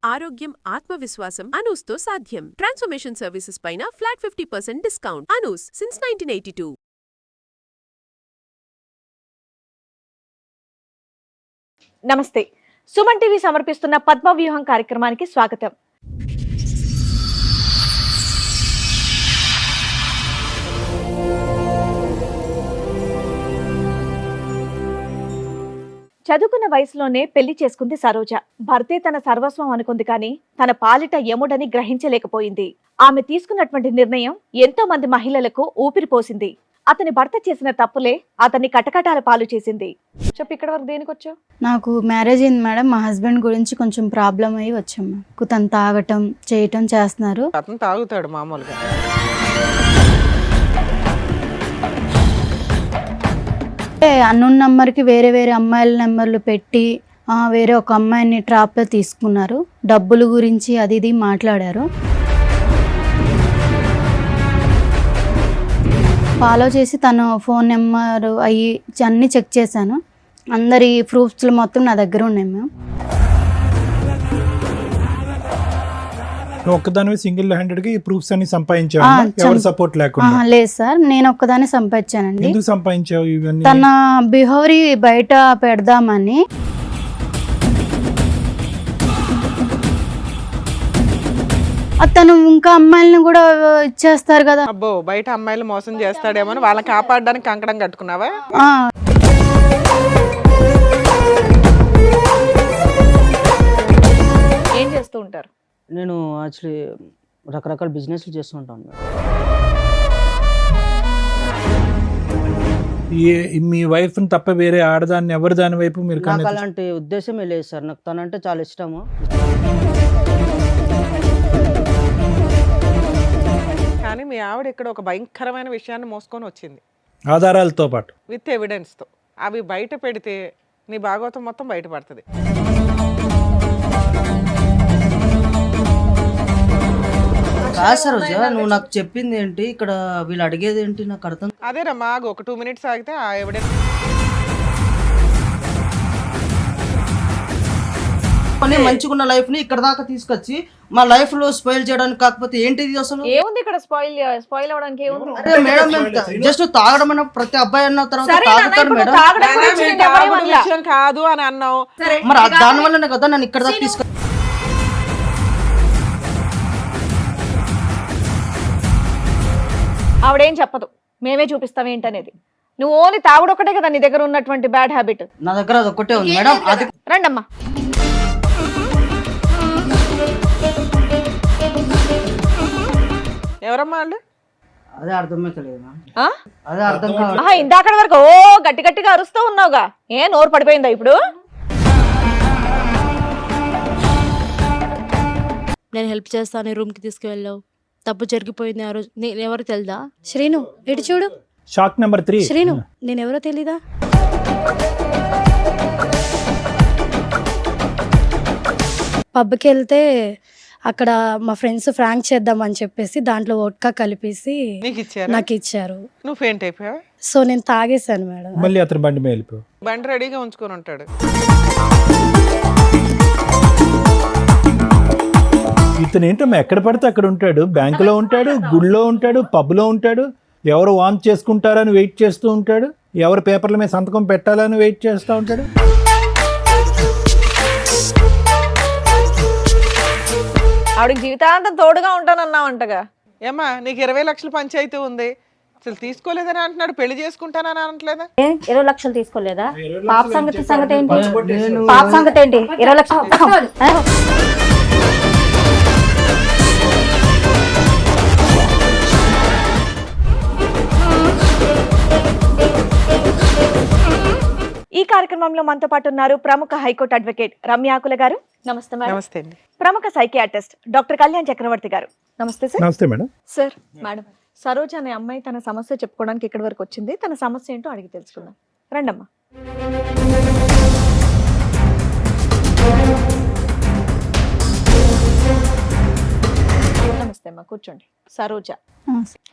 ఆరోగ్యం, ఆత్మవిశ్వాసం అనూస్తో సాధ్యం. ట్రాన్స్ఫర్మేషన్ సర్వీసెస్ పైన ఫ్లాట్ 50% డిస్కౌంట్. అనూస్ సిన్స్ 1982. నమస్తే. సుమన్ టీవీ సమర్పిస్తున్న పద్మవ్యూహం కార్యక్రమానికి స్వాగతం. చదువుకున్న వయసులోనే పెళ్లి చేసుకుంది సరోజ. భర్తే తన సర్వస్వం అనుకుంది కానీ తన పాలిట యముడని గ్రహించలేకపోయింది. ఆమె తీసుకున్నటువంటి నిర్ణయం ఎంతో మంది మహిళలకు ఊపిరిపోసింది. అతని భర్త చేసిన తప్పులే అతన్ని కటకటాల పాలు చేసింది. చెప్పు, ఇక్కడ వరకు దేనికి వచ్చావు? నాకు మ్యారేజ్ అయింది మేడం. మా హస్బెండ్ గురించి కొంచెం ప్రాబ్లం అయ్యి వచ్చాము. తను తాగటం చేయటం చేస్తున్నారు. అతను తాగుతాడు మామూలుగా. అన్నోన్ నంబర్కి వేరే వేరే అమ్మాయిల నెంబర్లు పెట్టి వేరే ఒక అమ్మాయిని ట్రాప్లో తీసుకున్నారు. డబ్బుల గురించి అది ఇది మాట్లాడారు. ఫాలో చేసి తను ఫోన్ నెంబర్ అవి అన్నీ చెక్ చేశాను. అందరి ప్రూఫ్స్లు మొత్తం నా దగ్గర ఉన్నాయి మ్యామ్. ఒక్కదాని సింగిల్ హ్యాండెడ్ గా ఈ ప్రూఫ్స్ అన్ని సంపాదించావు? ఎవరు సపోర్ట్ లేకుండా? లేదు సార్, నేను ఒక్కదాన్ని సంపాదించానండి. ఎందుకు సంపాదించావు ఇవన్నీ? తన బిహేవియర్ బయట పెడదామని. అతను ఇంకా అమ్మాయిలను కూడా ఇచ్చేస్తారు కదా. అబ్బో, బయట అమ్మాయిలు మోసం చేస్తాడేమో అని వాళ్ళని కాపాడడానికి కంకణం కట్టుకున్నావా? ఏం చేస్తూ ఉంటారు? నేను యాక్చువల్లీ రకరకాల బిజినెస్లు చేస్తూ ఉంటాను. మీ వైఫ్ తప్ప వేరే ఆడదాన్ని ఎవరు దాని వైపు మీరు? నాకు అలాంటి ఉద్దేశమే లేదు సార్. నాకు తనంటే చాలా ఇష్టము. కానీ మీ ఆవిడ ఇక్కడ ఒక భయంకరమైన విషయాన్ని మోసుకొని వచ్చింది, ఆధారాలతో పాటు, విత్ ఎవిడెన్స్తో. అవి బయట పెడితే నీ భాగవతం మొత్తం బయటపడుతుంది. కాదు సరోజ, నువ్వు నాకు చెప్పింది ఏంటి, ఇక్కడ వీళ్ళు అడిగేది ఏంటి నాకు అర్థం. అదేనమ్మా, ఒక 2 minutes ఆగితే ఆ ఎవిడెన్స్. మంచిగున్న లైఫ్ ని ఇక్కడ దాకా తీసుకొచ్చి మా లైఫ్ లో స్పాయిల్ చేయడానికి కాకపోతే ఏంటిది అసలు? ఏముంది ఇక్కడ? స్పాయిల్ అవడానికి ఏముంది? అరే మేడం, జస్ట్ తాగడం అన్న ప్రతి అబ్బాయి అన్న తర్వాత తాగుతాడు మేడం. విషయం కాదు అని అన్నావు, మరి దాని వల్లనే కదా నన్ను ఇక్కడ దాకా తీసుకొచ్చి. ఆవిడేం చెప్పదు, మేమే చూపిస్తాం ఏంటనేది. నువ్వు ఓన్లీ తాగుడు ఒకటే కదా నీ దగ్గర ఉన్నటువంటి బ్యాడ్ హ్యాబిట్. నా దగ్గర అది ఒక్కటే ఉంది మేడం. అది రండమ్మా. ఎవరమ్మా వాళ్ళు? అదే అర్థమైతలేదు మ్యామ్. అదే అర్థం కాదు. ఇందాక వరకు ఓ గట్టి గట్టిగా అరుస్తూ ఉన్నావుగా, ఏ నోరు పడిపోయిందా ఇప్పుడు? నేను హెల్ప్ చేస్తాను, రూమ్కి తీసుకువెళ్ళావు, తప్పు జరిగిపోయింది ఆ రోజు. నేను ఎవరో తెలుదా? శ్రీను, ఇటు చూడు. Shock number 3. శ్రీను, నేను ఎవరో తెలీదా? పబ్కి వెళ్తే అక్కడ మా ఫ్రెండ్స్ ఫ్రాంక్ చేద్దామని చెప్పేసి దాంట్లో వోడ్కా కలిపేసి నాకు ఇచ్చారు. నువ్వు ఫెయింట్ అయిపోయావా? సో నేను తాగేశాను మేడం. మళ్ళీ అతను బండి మీద వెళ్ళిపోయావు. బండి రెడీగా ఉంచుకొని ఉంటాడు. ఇతను ఏంటమ్మా ఎక్కడ పడితే అక్కడ ఉంటాడు. బ్యాంకులో ఉంటాడు, గుళ్ళో ఉంటాడు, పబ్లో ఉంటాడు. ఎవరు వాంచ్ చేసుకుంటారని వెయిట్ చేస్తూ ఉంటాడు. ఎవరు పేపర్ల మీద సంతకం పెట్టాలని వెయిట్ చేస్తూ ఉంటాడు. ఆవిడకి జీవితాంతం తోడుగా ఉంటానన్నావంటగా. ఏమ్మా, నీకు 20 లక్షల పంచాయతీ ఉంది, అసలు తీసుకోలేదని అంటున్నాడు. పెళ్లి చేసుకుంటానని అనట్లేదా? 20 లక్షలు తీసుకోలేదా? పాప సంగతి ఏంటి? పాప సంగతి ఏంటి? 20 లక్షలు. ఈ కార్యక్రమంలో మనతో పాటు ఉన్నారు ప్రముఖ హైకోర్టు అడ్వకేట్ రమ్య ఆకుల గారు. నమస్తే మేడం. నమస్తే అండి. ప్రముఖ సైకియాట్రిస్ట్ డాక్టర్ కళ్యాణ్ చక్రవర్తి గారు. నమస్తే సార్. నమస్తే మేడం. సార్, మేడం, సరోజ అనే అమ్మాయి తన సమస్య చెప్పుకోవడానికి ఇక్కడి వరకు వచ్చింది. తన సమస్య ఏంటో అడిగి తెలుసుకుందాం. రండమ్మా. నమస్తే అమ్మా, కూర్చోండి. సరోజ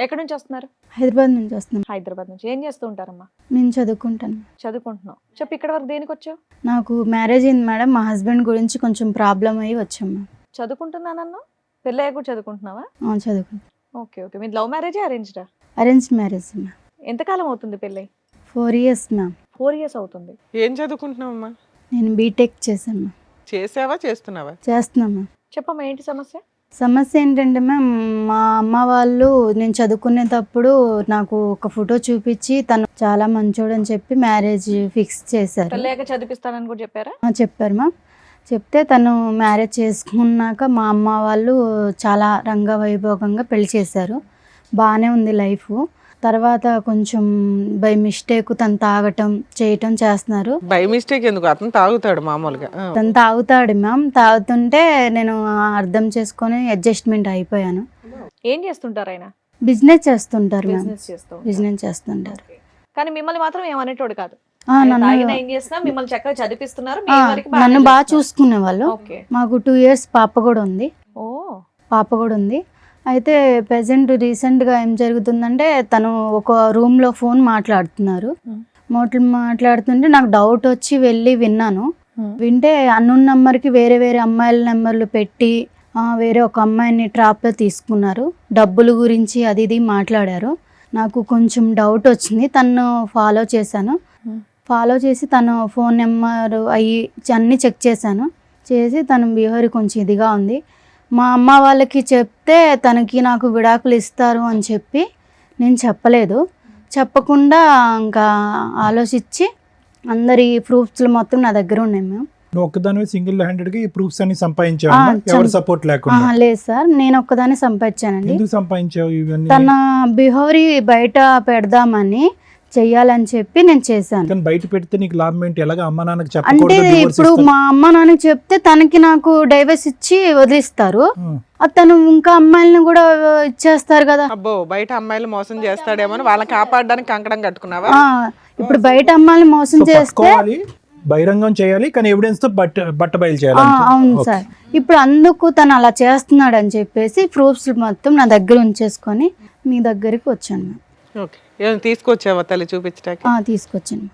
ఎక్కడి నుంచి వస్తున్నారు? హైదరాబాద్ నుంచి వస్తున్నాం. హైదరాబాద్ నుంచి. ఏం చేస్తూ ఉంటారమ్మా? నేను చదువుకుంటాను. చదువుకుంటున్నావు. చెప్పు, ఇక్కడ వరకు దేనికి వచ్చావు? నాకు మ్యారేజ్ అయింది మేడం. మా హస్బెండ్ గురించి కొంచెం ప్రాబ్లం అయ్యి వచ్చాము. చదువుకుంటున్నానన్నా పెళ్ళయ్యాక కూడా చదువుకుంటున్నావా? చదువుకుంటాను. Okay okay. మీరు లవ్ మ్యారేజా అరేంజ్డా? Arrange marriage ma'am. ఎంతకాలం అవుతుంది పెళ్ళై? 4 years మ్యామ్. 4 years అవుతుంది. ఏం చదువుకుంటున్నావమ్మా? నేను బీటెక్ చేశాను మ్యామ్. చేసావా చేస్తున్నావా? చేస్తున్నాను మ్యామ్. చెప్పమ్మా ఏంటి సమస్య? సమస్య ఏంటంటే మ్యామ్, మా అమ్మ వాళ్ళు నేను చదువుకునేటప్పుడు నాకు ఒక ఫోటో చూపించి తను చాలా మంచోడు అని చెప్పి మ్యారేజ్ ఫిక్స్ చేశారు. పెళ్ళయ్యాక చదివిస్తానని కూడా చెప్పారా? చెప్పారు మ్యామ్. చెప్తే తను మ్యారేజ్ చేసుకున్నాక మా అమ్మ వాళ్ళు చాలా రంగవైభోగంగా పెళ్లి చేశారు. బాగానే ఉంది లైఫ్. తర్వాత కొంచెం బై మిస్టేక్ తను తాగటం చేయటం చేస్తున్నారు. బై మిస్టేక్ ఎందుకు, అతను తాగుతాడు మామూలుగా. తను తాగుతాడు మ్యామ్. తాగుతుంటే నేను అర్థం చేసుకొని అడ్జస్ట్మెంట్ అయిపోయాను. ఏం చేస్తుంటారు ఆయన? బిజినెస్ చేస్తుంటారు మ్యామ్. బిజినెస్ చేస్తూ బిజినెస్ చేస్తుంటారు. కానీ మిమ్మల్ని మాత్రం ఏమనేటోడు కాదు. నన్ను తాగినా ఏం చేసినా మిమ్మల్ని చక్కగా చదివిస్తున్నారు. మీ వరకు బాగానే నన్ను బాగా చూస్తారు. చూసుకునే వాళ్ళు. ఓకే. మాకు 2 years పాప కూడా ఉంది. ఓ అయితే ప్రెసెంట్ రీసెంట్గా ఏం జరుగుతుందంటే తను ఒక రూమ్లో ఫోన్ మాట్లాడుతున్నారు. మాట్లాడుతుంటే నాకు డౌట్ వచ్చి వెళ్ళి విన్నాను. వింటే అన్నోన్ నెంబర్కి వేరే వేరే అమ్మాయిల నెంబర్లు పెట్టి వేరే ఒక అమ్మాయిని ట్రాప్లో తీసుకున్నారు. డబ్బుల గురించి అది ఇది మాట్లాడారు. నాకు కొంచెం డౌట్ వచ్చింది. తను ఫాలో చేశాను. ఫాలో చేసి తన ఫోన్ నెంబర్ అన్నీ చెక్ చేశాను. చేసి తన బిహేవియర్ కొంచెం ఇదిగా ఉంది. మా అమ్మ వాళ్ళకి చెప్తే తనకి నాకు విడాకులు ఇస్తారు అని చెప్పి నేను చెప్పలేదు. చెప్పకుండా ఇంకా ఆలోచించి అందరి ప్రూఫ్స్లు మొత్తం నా దగ్గర ఉన్నాయి మ్యామ్. నువ్వు ఒక్కదానివే సింగిల్ హ్యాండెడ్గా ఈ ప్రూఫ్స్ అన్ని సంపాదించావు? ఎవరు సపోర్ట్ లేకుండా? లేదు సార్, నేను ఒక్కదాన్ని సంపాదించానండి. ఎందుకు సంపాదించావు ఇవన్నీ? తన బిహేవియర్ బయట పెడదామని చెయ్యాలని చెప్పి నేను చేశాను. కానీ బయట పెడితే నీకు లాభం ఏంటి? ఎలాగ అమ్మ నాన్నకి అంటే చెప్పకూడదు? ఇప్పుడు మా అమ్మ నాన్నకి చెప్తే తనకి నాకు డైవర్స్ ఇచ్చి వదిలిస్తారు. తను ఇంకా అమ్మాయిలను కూడా ఇచ్చేస్తారు కదా. అబ్బో, బయట అమ్మాయిలు మోసం చేస్తాడేమో వాళ్ళని కాపాడడానికి కంకణం కట్టుకున్నావా? ఇప్పుడు బయట అమ్మాయిని మోసం చేస్తే బహిరంగం చేయాలి, కానీ ఎవిడెన్స్ తో బట్ట బయలు చేయాలి. అవును సార్. ఇప్పుడు అందుకు తను అలా చేస్తున్నాడు అని చెప్పేసి ప్రూఫ్స్ మొత్తం నా దగ్గర ఉంచేసుకొని మీ దగ్గరికి వచ్చాను. ఓకే. ఏమైనా తీసుకొచ్చావా తల్లి చూపించడానికి? తీసుకొచ్చాను.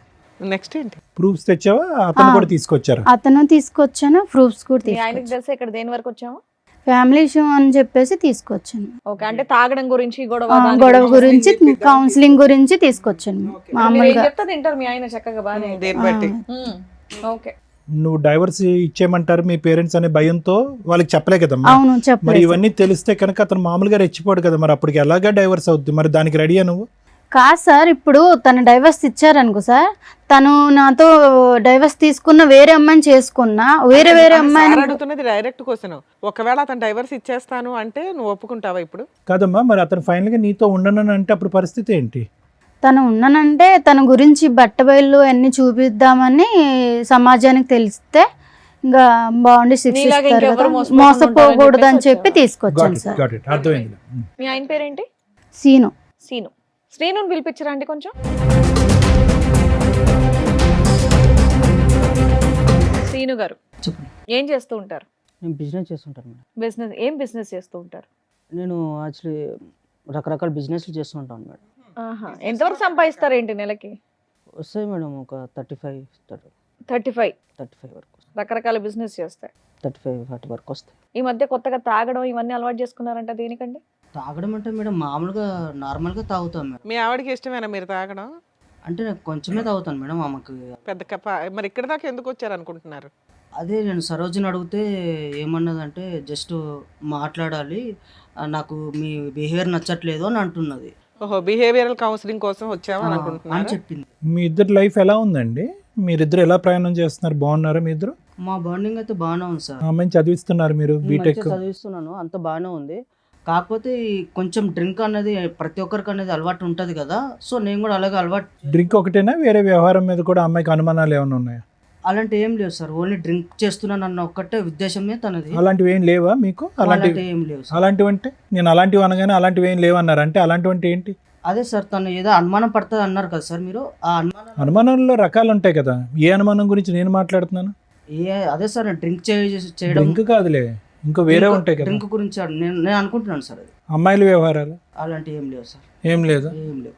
నెక్స్ట్ ఏంటి? ప్రూఫ్స్ తెచ్చావా? అతను కూడా తీసుకొచ్చారు? అతను తీసుకొచ్చాను, ప్రూఫ్స్ కూడా మీ ఆయనకి తెలిసి ఇక్కడ దేని వరకు వచ్చాము? ఫ్యామిలీ ఇష్యూ అని చెప్పేసి తీసుకొచ్చాను. ఓకే. అంటే తాగడం గురించి గొడవ గురించి కౌన్సిలింగ్ గురించి తీసుకొచ్చాను. మామూలుగా చెప్తా తింటారు మీ ఆయన చక్కగా బాగానే. దేని బట్టి? ఓకే. నువ్వు డైవర్స్ ఇచ్చేయమంటారు మీ పేరెంట్స్ అనే భయంతో వాళ్ళకి చెప్పలే కదమ్మా. అవును, మరి చెప్పలేదు. ఇవన్నీ తెలిస్తే కనుక అతను మామూలుగా రెచ్చిపోడు కదా, మరి అప్పటికి ఎలాగా డైవర్స్ అవుద్ది? మరి దానికి రెడీయా నువ్వు? కాదు సార్, ఇప్పుడు తను డైవర్స్ ఇచ్చారనుకో సార్, తను నాతో డైవర్స్ తీసుకున్న వేరే అమ్మాయిని చేసుకున్నా వేరే వేరే అమ్మాయిని అడుగుతున్నది డైరెక్ట్ క్వశ్చన్. ఒకవేళ అతను డైవర్స్ ఇచ్చేస్తాను అంటే నువ్వు ఒప్పుకుంటావా ఇప్పుడు? కాదమ్మా, మరి అతను ఫైనల్ గా నీతో ఉండను అంటే అప్పుడు పరిస్థితి ఏంటి? తను ఉన్నానంటే తన గురించి బట్టబయలు అన్ని చూపిద్దామని సమాజానికి తెలిస్తే ఇంకా బాగుండి శిక్షిస్తారు కదా, మోసపోకూడదు అని చెప్పి తీసుకొచ్చాను సార్. అర్థమైంది. మీ ఆయన పేరేంటి? సీను. శ్రీనుని పిలిపించరా అండి కొంచెం. శ్రీను గారు చెప్పండి. ఏం చేస్తూ ఉంటారు? నేను బిజినెస్ చేస్తుంటాను మేడం. బిజినెస్ ఏం బిజినెస్ చేస్తూ ఉంటారు? నేను యాక్చువల్లీ రకరకాల బిజినెస్లు చేస్తూ ఉంటాను మేడం. ఎంతవరకు సంపాదిస్తారు ఏంటి నెలకి? వస్తాయి మేడం ఒక 35 వరకు. రకరకాల బిజినెస్ చేస్తాయి. 35-40 వరకు వస్తాయి. ఈ మధ్య కొత్తగా తాగడం ఇవన్నీ అలవాటు చేసుకున్నారంట, దేనికండి? తాగడం అంటే మేడం మామూలుగా నార్మల్గా తాగుతాను మేడం. మీ ఆవిడకి ఇష్టమేనా మీరు తాగడం? అంటే నాకు కొంచెమే తాగుతాను మేడం. ఆమెకు పెద్ద కప్ప. మరి ఇక్కడ దాకా ఎందుకు వచ్చారు అనుకుంటున్నారు? అదే నేను సరోజిని అడిగితే ఏమన్నదంటే జస్ట్ మాట్లాడాలి, నాకు మీ బిహేవియర్ నచ్చట్లేదు అని అంటున్నది. ఓహో, బిహేవియరల్ కౌన్సిలింగ్ కోసం వచ్చావా అని అనుకుంటున్నాను చెప్పింది. మీ ఇద్దరు లైఫ్ ఎలా ఉందండి? మీరిద్దరు ఎలా ప్రయాణం చేస్తున్నారు? బాగున్నారా మీ ఇద్దరు? మా బాండింగ్ అయితే బాగానే ఉంది సార్. అమ్మాయిని చదివిస్తున్నారు మీరు, బీటెక్ చదివిస్తున్నాను, అంత బాగానే ఉంది. కాకపోతే కొంచెం డ్రింక్ అనేది ప్రతి ఒక్కరికి అనేది అలవాటు ఉంటుంది కదా, సో నేను కూడా అలాగే అలవాటు. డ్రింక్ ఒకటేనా, వేరే వ్యవహారం మీద కూడా అమ్మాయికి అనుమానాలు ఏమైనా ఉన్నాయా? అలాంటి ఏం లేవు సార్, ఓన్లీ డ్రింక్ చేస్తున్నాను అన్న ఒక్కటే ఉద్దేశమే తనది. అలాంటివి ఏం లేవా మీకు? అలాంటివి ఏం లేవు సార్. అలాంటివి అంటే నేను అలాంటివి అనగానే అలాంటివి ఏం లేవన్నారు అంటే అలాంటివి అంటే ఏంటి? అదే సార్, తను ఏదో అనుమానం పడుతుంది అన్నారు కదా సార్ మీరు. ఆ అనుమానంలో రకాలు ఉంటాయి కదా, ఏ అనుమానం గురించి నేను మాట్లాడుతున్నాను? అదే సార్ డ్రింక్ చేయడం. డ్రింక్ కాదులే, ఇంకో వేరే ఉంటాయి కదా డ్రింక్ గురించి నేను అనుకుంటున్నాను సార్. అది అమ్మాయిల వ్యవహారాలు అలాంటివి ఏం లేవు సార్. ఏం లేదు. ఏం లేవు.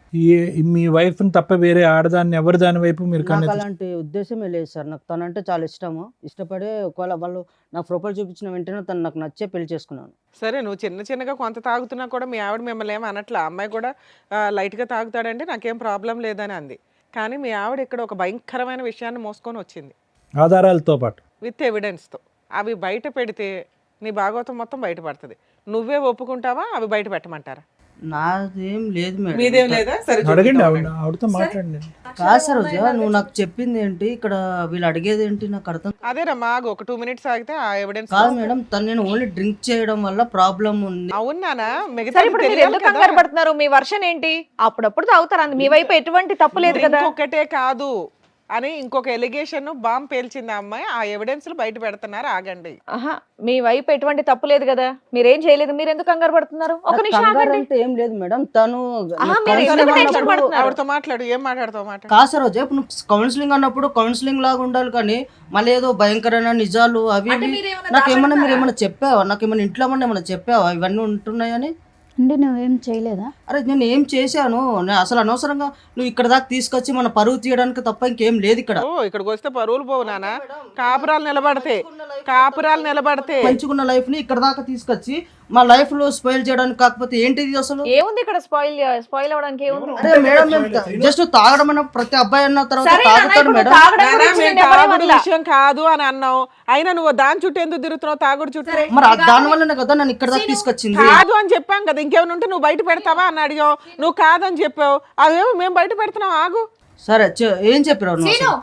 మీ వైఫ్ని తప్ప వేరే ఆడదాన్ని ఎవరి దాని వైపు మీరు నాకు అలాంటి ఉద్దేశమే లేదు సార్. నాకు తనంటే చాలా ఇష్టము. ఇష్టపడే ఒకవేళ వాళ్ళు నాకు ప్రొఫైల్ చూపించిన వెంటనే తను నాకు నచ్చే పెళ్లి చేసుకున్నాను. సరే, నువ్వు చిన్నగా కొంత తాగుతున్నా కూడా మీ ఆవిడ మిమ్మల్ని ఏమీ అనట్లా. అమ్మాయి కూడా లైట్గా తాగుతాడంటే నాకేం ప్రాబ్లం లేదని అంది. కానీ మీ ఆవిడ ఇక్కడ ఒక భయంకరమైన విషయాన్ని మోసుకొని వచ్చింది, ఆధారాలతో పాటు విత్ ఎవిడెన్స్తో. అవి బయట పెడితే నీ భాగవతం మొత్తం బయటపడుతుంది. నువ్వే ఒప్పుకుంటావా అవి బయట పెట్టమంటారా? నాదేం లేదు మేడం. మీదేం లేదా? సరే, అడగండి, చూపిద్దాం. ఆవిడతో మాట్లాడండి. కాదు సర్ రోజా, నువ్వు నాకు చెప్పింది ఏంటి, ఇక్కడ వీళ్ళు అడిగేది ఏంటి నాకు అర్థం అదేనమ్మా, ఒక 2 minutes ఆగితే ఆ ఎవిడెన్స్. కాదు మేడం. తను నేను ఓన్లీ డ్రింక్ చేయడం వల్ల ప్రాబ్లం ఉంది. అవునానా? మిగతా సరే ఇప్పుడు మీరు ఎందుకు కంగారు పడుతున్నారు? మీ వర్షన్ ఏంటి? అప్పుడప్పుడు తాగుతారు, మీ వైపు ఎటువంటి తప్పు లేదు కదా. ఒకటే కాదు అని ఇంకొక ఎలిగేషన్ బాంబ్ పేల్చింది ఆ అమ్మాయి. ఆ ఎవిడెన్స్ బయట పెడుతున్నారు. ఆగండి. ఆహా, మీ వైపు ఎటువంటి తప్పు లేదు కదా, మీరేం చేయలేదు, మీరు ఎందుకు కంగారు పడుతున్నారు? ఒక నిమిషం కంగారు ఆగండి. అంటే ఏం లేదు మేడం. తను మీరు ఎందుకు టెన్షన్ పడుతున్నారు? ఆవిడతో మాట్లాడు. ఏం మాట్లాడతావు? మాట కాదు సర్ రోజా, ఇప్పుడు నువ్వు కౌన్సిలింగ్ అన్నప్పుడు కౌన్సిలింగ్ లాగా ఉండాలి, కానీ మళ్ళీ ఏదో భయంకరమైన నిజాలు అవి అంటే ఇవి. మీరేమన్నా నాకేమన్నా మీరు ఏమన్నా చెప్పావా? నాకేమన్నా ఇంట్లో ఏమన్నా చెప్పావా ఇవన్నీ ఉంటున్నాయని? అంటే నువ్వేం చేయలేదా? అరే నేను ఏం చేశాను? నేను అసలు అనవసరంగా నువ్వు ఇక్కడ దాకా తీసుకొచ్చి మన పరువు తీయడానికి తప్ప ఇంకేం లేదు ఇక్కడ. ఇక్కడికి వస్తే పరువులు పోవు నాన్న. కాపురాలు నిలబడితే మంచుకున్న లైఫ్ ని ఇక్కడ దాకా తీసుకొచ్చి మా లైఫ్ లో స్పాయిల్ చేయడానికి. కాకపోతే ఏంటిది అసలు? ఏముంది ఇక్కడ స్పాయిల్ అవడానికి? ఏముంది? అరే మేడం, జస్ట్ తాగడం అన్న ప్రతి అబ్బాయి అన్న తర్వాత సరే నాన్న, తాగుతాడు ఇప్పుడు మేడం. తాగడం నాన్న, గురించి మేము నేను ఎవరిని తాగుడు వదలా. విషయం కాదు అని అన్నావు. అయినా నువ్వు దాని చుట్టూ ఎందుకు తిరుగుతున్నావు? తాగుడు చుట్టూ మరి దాని వల్లనే కదా నన్ను ఇక్కడ దాకా తీసుకొచ్చింది. కాదు అని చెప్పాం కదా. ఇంకేమైనా ఉంటే నువ్వు బయట పెడతావా అని అడిగావు. నువ్వు కాదని చెప్పావు. అదేమో మేము బయట పెడుతున్నాం. ఆగు. సరే ఏం చెప్పారు నువ్వు అసలు?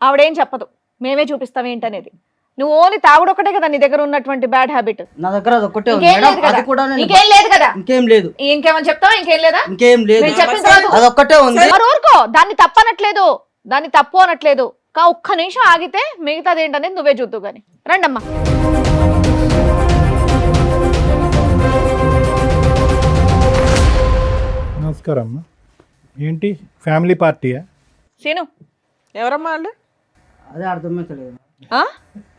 ఆవిడేం చెప్పదు, మేమే చూపిస్తాం ఏంటనేది. నువ్వు ఓన్లీ తాగుడు ఒకటే కదా నీ దగ్గర ఉన్నటువంటి బ్యాడ్ హ్యాబిట్. నా దగ్గర అది ఒక్కటే ఉంది ఇంకేం మేడం. లేదు కదా? అది కూడా నేను ఇంకేం లేదు కదా? ఇంకేం లేదు. ఇంకేమని చెప్తావా? ఇంకేం లేదా? ఇంకేం లేదు. నేను చెప్పిన తర్వాత అది ఒక్కటే ఉంది. మరి ఊరుకో, దాన్ని తప్పనట్లేదు, దాన్ని తప్పు అనట్లేదు. ఒక్క నిమిషం ఆగితే మిగతాది ఏంటనేది నువ్వే చూద్దు గాని. రండమ్మా. నమస్కారం అమ్మా. ఏంటి ఫ్యామిలీ పార్టీయా? సీను, ఎవరమ్మా వాళ్ళు? అదే అర్థమైతలేదు. ఆ?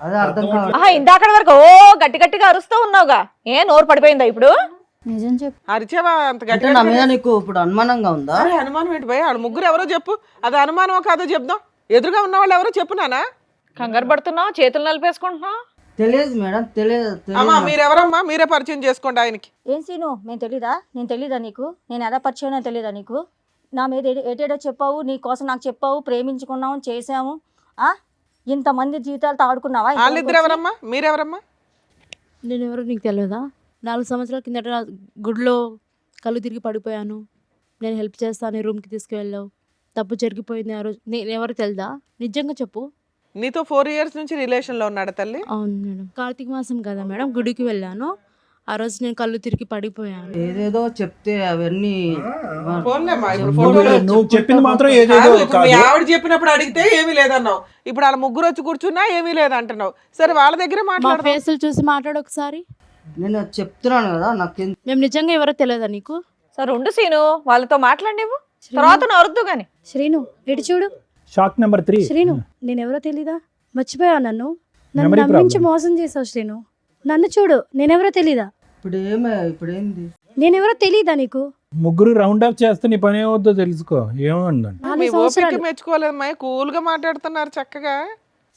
అదే అర్థం కావాలి. ఆహా, ఇందాక వరకు గట్టి గట్టిగా అరుస్తూ ఉన్నావుగా, ఏ నోరు పడిపోయిందా ఇప్పుడు? నిజం చెప్పు. అరిచావా అంత అంటే గట్టిగా? నా మీద నీకు ఇప్పుడు అనుమానంగా ఉందా? అరే అనుమానం ఏంటి భయ? వాళ్ళు ముగ్గురు ఎవరో చెప్పు. అది అనుమానమో కాదో చెప్దాం. ఎదురుగా ఉన్న వాళ్ళు ఎవరో చెప్పు నానా. కంగారు పడుతున్నావు, చేతులు నలిపేసుకుంటున్నావు. తెలియదు మేడం, తెలియదు. అమ్మా మీరెవరమ్మా? మీరే పరిచయం చేసుకోండి ఆయనకి. ఏం సీను, నేను తెలీదా నీకు? నేను ఎలా పరిచయం తెలీదా నీకు? నా మీద ఏటేటో చెప్పావు, నీ కోసం నాకు చెప్పావు, ప్రేమించుకున్నాము, చేసాము. ఇంతమంది జీవితాలతో ఆడుకున్నావా? వాళ్ళిద్దరు ఎవరమ్మా? మీరెవరమ్మా? నేను ఎవరో నీకు తెలియదా? 4 సంవత్సరాల కిందట గుడిలో కళ్ళు తిరిగి పడిపోయాను. నేను హెల్ప్ చేస్తాను, రూమ్కి తీసుకువెళ్ళావు. తప్పు జరిగిపోయింది ఆ రోజు. నేను ఎవరు తెలుదా? నిజంగా చెప్పు. నీతో 4 years నుంచి రిలేషన్లో ఉన్నాడు తల్లి? అవును మేడం. కార్తీక మాసం కదా మేడం, గుడికి వెళ్ళాను. ఆ రోజు నేను కళ్ళు తిరిగి పడిపోయాను. ఏదేదో చెప్తే అవన్నీ ఫోన్లేమ్మా, ఇప్పుడు ఫోటోలు నువ్వు చెప్పింది మాత్రం ఏదేదో కాదు, ఇప్పుడు మీ కాదు. ఆవిడ చెప్పినప్పుడు అడిగితే ఏమీ లేదన్నావు. ఇప్పుడు వాళ్ళ ముగ్గురు వచ్చి కూర్చున్నా ఏమీ లేదంటున్నావు. సరే వాళ్ళ దగ్గరే మా మాట్లాడదాం. ఫేసులు చూసి మాట్లాడు ఒకసారి. నేను చెప్తున్నాను కదా, నాకు మేము నిజంగా ఎవరో తెలియదా నీకు? సరే ఉండు సీను, వాళ్ళతో మాట్లాడినవు, తర్వాత నరుద్దు గాని. శ్రీను ఇటు చూడు. Shock number 3. శ్రీను, నేను ఎవరో తెలీదా? మర్చిపోయావు నన్ను. నన్ను Memory నమ్మించి problem. మోసం చేసావు శ్రీను. నన్ను చూడు, నేనెవరో తెలీదా? ఇప్పుడేంది? నేనెవరో తెలీదా నీకు? ముగ్గురు రౌండ్ అప్ చేస్తే నీ పని ఏమవుద్దో తెలుసుకో. ఏమందండి? 4 మీ ఓపిక సంవత్సరాలు. మెచ్చుకోలేదమ్మా. కూల్ గా మాట్లాడుతున్నారు చక్కగా.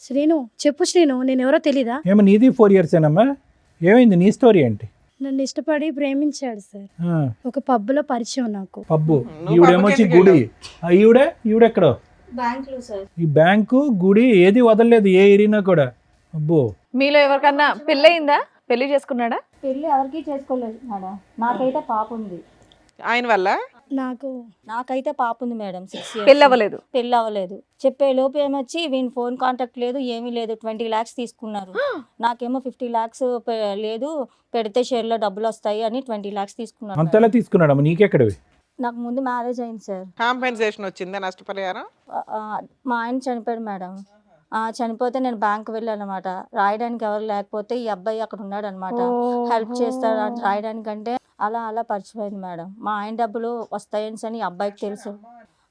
శ్రీను చెప్పు శ్రీను, నేనెవరో తెలీదా? ఏమో నీది 4 years ఏనమ్మా? ఏమైంది నీ స్టోరీ ఏంటి? నన్ను ఇష్టపడి ప్రేమించాడు సార్. ఆ, ఒక పబ్బులో పరిచయం నాకు. పబ్బు. నువ్వు ఈవిడేమొచ్చి పబ్బుకి గుడి. ఈవిడెక్కడో బ్యాంకులో సార్. ఈ బ్యాంకు గుడి ఏది వదలలేదు ఏ ఏరినా కూడా. అబ్బో. మీలో ఎవరికన్నా పెళ్ళయిందా? పెళ్లి చేసుకున్నాడా? పెళ్ళి ఎవరికి చేసుకోలేదు మేడం. నాకైతే పాప ఉంది. ఆయన వల్ల నాకైతే పాప ఉంది మేడం. 6 years. పెళ్ళి అవ్వలేదు. పెళ్ళి అవ్వలేదు. చెప్పే లోపు ఏమొచ్చి వీని ఫోన్ కాంటాక్ట్ లేదు, ఏమీ లేదు. 20 lakhs తీసుకున్నారు. నాకేమో 50 lakhs లేదు, పెడితే షేర్లో డబ్బులు వస్తాయి అని 20 lakhs తీసుకున్నారు. అంతలా తీసుకున్నాడమ్మా, నీకెక్కడవి? నాకు ముందు మ్యారేజ్ అయింది సార్. కాంపెన్సేషన్ వచ్చిందా? నష్టపరిహారం? మా ఆయన చనిపోయాడు మేడం. చనిపోతే నేను బ్యాంక్ వెళ్ళాను అనమాట. రాయడానికి ఎవరు లేకపోతే ఈ అబ్బాయి అక్కడ ఉన్నాడు అనమాట. హెల్ప్ చేస్తాడు అని రాయడానికంటే అలా పరిచయం అయింది మేడం. మా ఆయన డబ్బులు వస్తాయని ఈ అబ్బాయికి తెలుసు.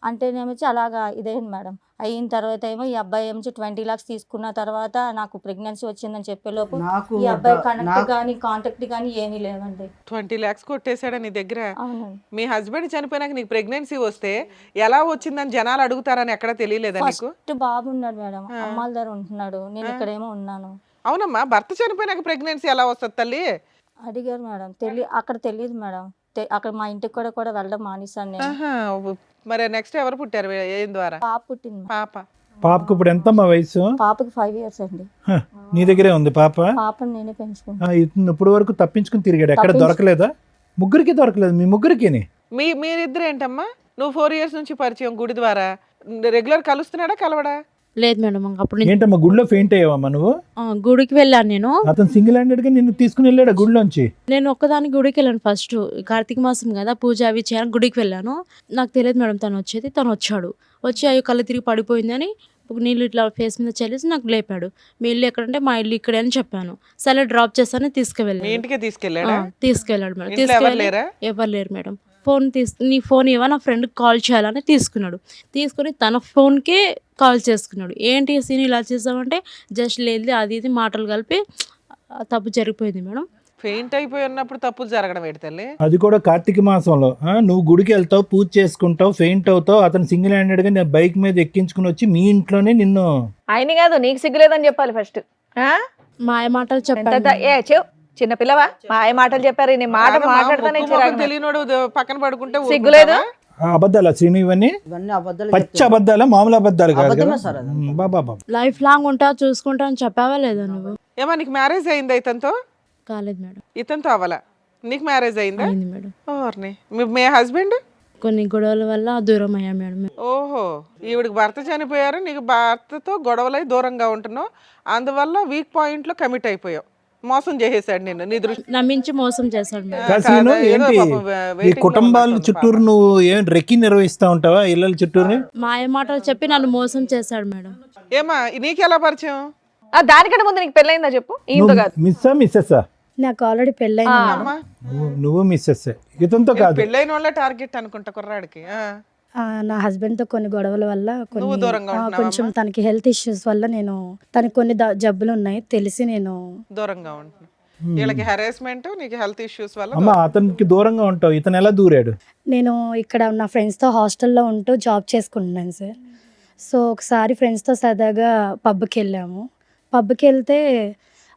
అంటేనేమో అలాగా ఇదేంటి మేడం. అయిన తర్వాత ఏమో ఈ అబ్బాయి ఏమో 20 lakhs తీసుకున్న తర్వాత నాకు ప్రెగ్నెన్సీ వచ్చిందని చెప్పేలోపు నాకు ఈ అబ్బాయి డ- కనెక్ట్ నాకు కానీ కాంటాక్ట్ కానీ ఏమీ లేవండి. 20 lakhs కొట్టేశాడా నీ దగ్గర? అవునండి. మీ హస్బెండ్ చనిపోయినాక నీకు ప్రెగ్నెన్సీ వస్తే ఎలా వచ్చిందని జనాలు అడుగుతారని ఎక్కడ తెలియలేదా నీకు? ఫస్ట్ బాబు ఉన్నాడు మేడం, అమ్మాల దగ్గర ఉంటున్నాడు, నేను ఇక్కడేమో ఉన్నాను. అవునమ్మా, భర్త చనిపోయినాక ప్రెగ్నెన్సీ ఎలా వస్తుంది తల్లి? అడిగారు మేడం, అక్కడ తెలియదు మేడం. అక్కడ మా ఇంటికి కూడా వెళ్ళడం మానేశాను నేను. ఆహా, మరి నెక్స్ట్ ఎవరు పుట్టారు ఏం ద్వారా? పాప పుట్టింది మేడం. పాప. పాపకు ఇప్పుడు ఎంతమ్మా వయసు? పాపకి 5 years అండి. హ, నీ దగ్గరే ఉంది పాప? పాపని నేనే పెంచుకుంటాను. ఇతను ఇప్పుడు వరకు తప్పించుకుని తిరిగాడు, ఎక్కడ దొరకలేదా? ముగ్గురికి దొరకలేదు, మీ ముగ్గురికి? మీరిద్దరు ఏంటమ్మా? నువ్వు 4 years నుంచి పరిచయం గుడి ద్వారా, రెగ్యులర్ కలుస్తున్నాడా కలవడా? లేదు మేడం, అప్పుడు నేను ఏంటమ్మా గుడిలో ఫెయింట్ అయ్యావమ్మా నువ్వు? గుడికి వెళ్ళాను. నేను అతను సింగిల్ హ్యాండెడ్ గా నిన్ను తీసుకుని వెళ్ళాడు గుడిలోంచి? నేను ఒక్కదాని గుడికి వెళ్ళాను. ఫస్ట్ కార్తీక మాసం కదా, పూజ అవి చేయడానికి గుడికి వెళ్ళాను. నాకు తెలియదు మేడం తను వచ్చేది. తను వచ్చాడు, వచ్చి అయ్యో కళ్ళు తిరిగి పడిపోయిందని నీళ్ళు ఇట్లా ఫేస్ మీద చల్లేసి నాకు లేపాడు. మీ ఇల్లు ఎక్కడంటే మా ఇల్లు ఇక్కడే అని చెప్పాను. సరే డ్రాప్ చేస్తానని మీ తీసుకువెళ్ళాను. ఇంటికే తీసుకెళ్ళాడా? తీసుకెళ్ళాడు మేడం. ఇంట్లో ఎవరు తీసుకెళ్ళి లేరా? ఎవరు లేరు మేడం. నీ ఫోన్ ఇవ్వ, నా ఫ్రెండ్కి కాల్ చేయాలని తీసుకున్నాడు. తీసుకుని తన ఫోన్కే కాల్ చేసుకున్నాడు. ఏంటి సీన్ ఇలా చేసామంటే జస్ట్ లేదు అది ఇది మాటలు కలిపి తప్పు జరిగిపోయింది మేడం. ఫెయింట్ అయిపోయి ఉన్నప్పుడు తప్పులు జరగడం ఏంటి తల్లి? అది కూడా కార్తీక మాసంలో. నువ్వు గుడికి వెళ్తావు, పూజ చేసుకుంటావు, ఫెయింట్ అవుతావు, అతను సింగిల్ హ్యాండెడ్ గా నేను బైక్ మీద ఎక్కించుకుని వచ్చి మీ ఇంట్లోనే నిన్ను. ఆయన కాదు, నీకు సిగ్గులేదని చెప్పాలి ఫస్ట్. మాయ మాటలు చెప్పాను. చిన్న పిల్లవా మాయ మాటలు చెప్పారు, నేను మాట మాట్లాడతానే తెలియనోడు పక్కన పడుకుంటే సిగ్గులేదు. అబద్ధాలా శ్రీను ఇవన్నీ? ఇవన్నీ అబద్ధాలు పచ్చి చెప్తాను. అబద్ధాలా, మామూలు అబద్ధాలు కాదు అబద్ధమే కదా? సార్ అది. బాబా లైఫ్ లాంగ్ ఉంటా చూసుకుంటా అని చెప్పావా లేదా నువ్వు? ఏమా నీకు మ్యారేజ్ అయిందా ఇతనితో? కాలేదు మేడం. ఇతనితో అవ్వాలా? నీకు మ్యారేజ్ అయిందా? అయింది మేడం. ఓర్ని. మీ హస్బెండ్? కొన్ని గొడవల వల్ల దూరం అయ్యా మేడం. ఓహో, ఈవిడికి భర్త చనిపోయారు, నీకు భర్తతో గొడవలై దూరంగా ఉంటున్నావు, అందువల్ల వీక్ పాయింట్ లో కమిట్ అయిపోయావు. మోసం చేసేసాడు నిన్ను, నీ దృష్టి నమ్మించి మోసం చేశాడు మేడం. కాసీను ఏదో ఏంటి పాపం ఈ waiting లో కుటుంబాల ఉన్నట్టుంది చుట్టూరు నువ్వు ఏం రెక్కి నిర్వహిస్తా ఉంటావా ఇళ్ళ చుట్టూరు? మాయ మాటలు చెప్పి నన్ను మోసం చేశాడు మేడం. ఏమా నీకెలా పరిచయం? దానికంటే ముందు నీకు పెళ్ళయిందా చెప్పు? ఈయనతో కాదు. మిస్సా మిస్సెస్సా? నాకు ఆల్రెడీ పెళ్ళైంది మేడం. అమ్మా, నువ్వు మిస్సెస్, ఇతనితో కాదు. పెళ్ళైన వాళ్ళ టార్గెట్ అనుకుంటా కుర్రాడికి. నా హస్బెండ్తో కొన్ని గొడవల వల్ల నువ్వు దూరంగా ఉంటున్నావా కొంచెం తనకి హెల్త్ ఇష్యూస్ వల్ల నేను తనకి కొన్ని జబ్బులు ఉన్నాయి తెలిసి నేను దూరంగా ఉంటున్నావు. వీళ్ళకి హెరాస్మెంట్, నీకు హెల్త్ ఇష్యూస్ వల్ల అమ్మా అతనికి దూరంగా ఉంటావు, ఇతను ఎలా దూరాడు? నేను ఇక్కడ నా ఫ్రెండ్స్తో హాస్టల్లో ఉంటూ జాబ్ చేసుకుంటున్నాను సార్. సో ఒకసారి ఫ్రెండ్స్తో సరదాగా పబ్కి వెళ్ళాము. పబ్కి వెళ్తే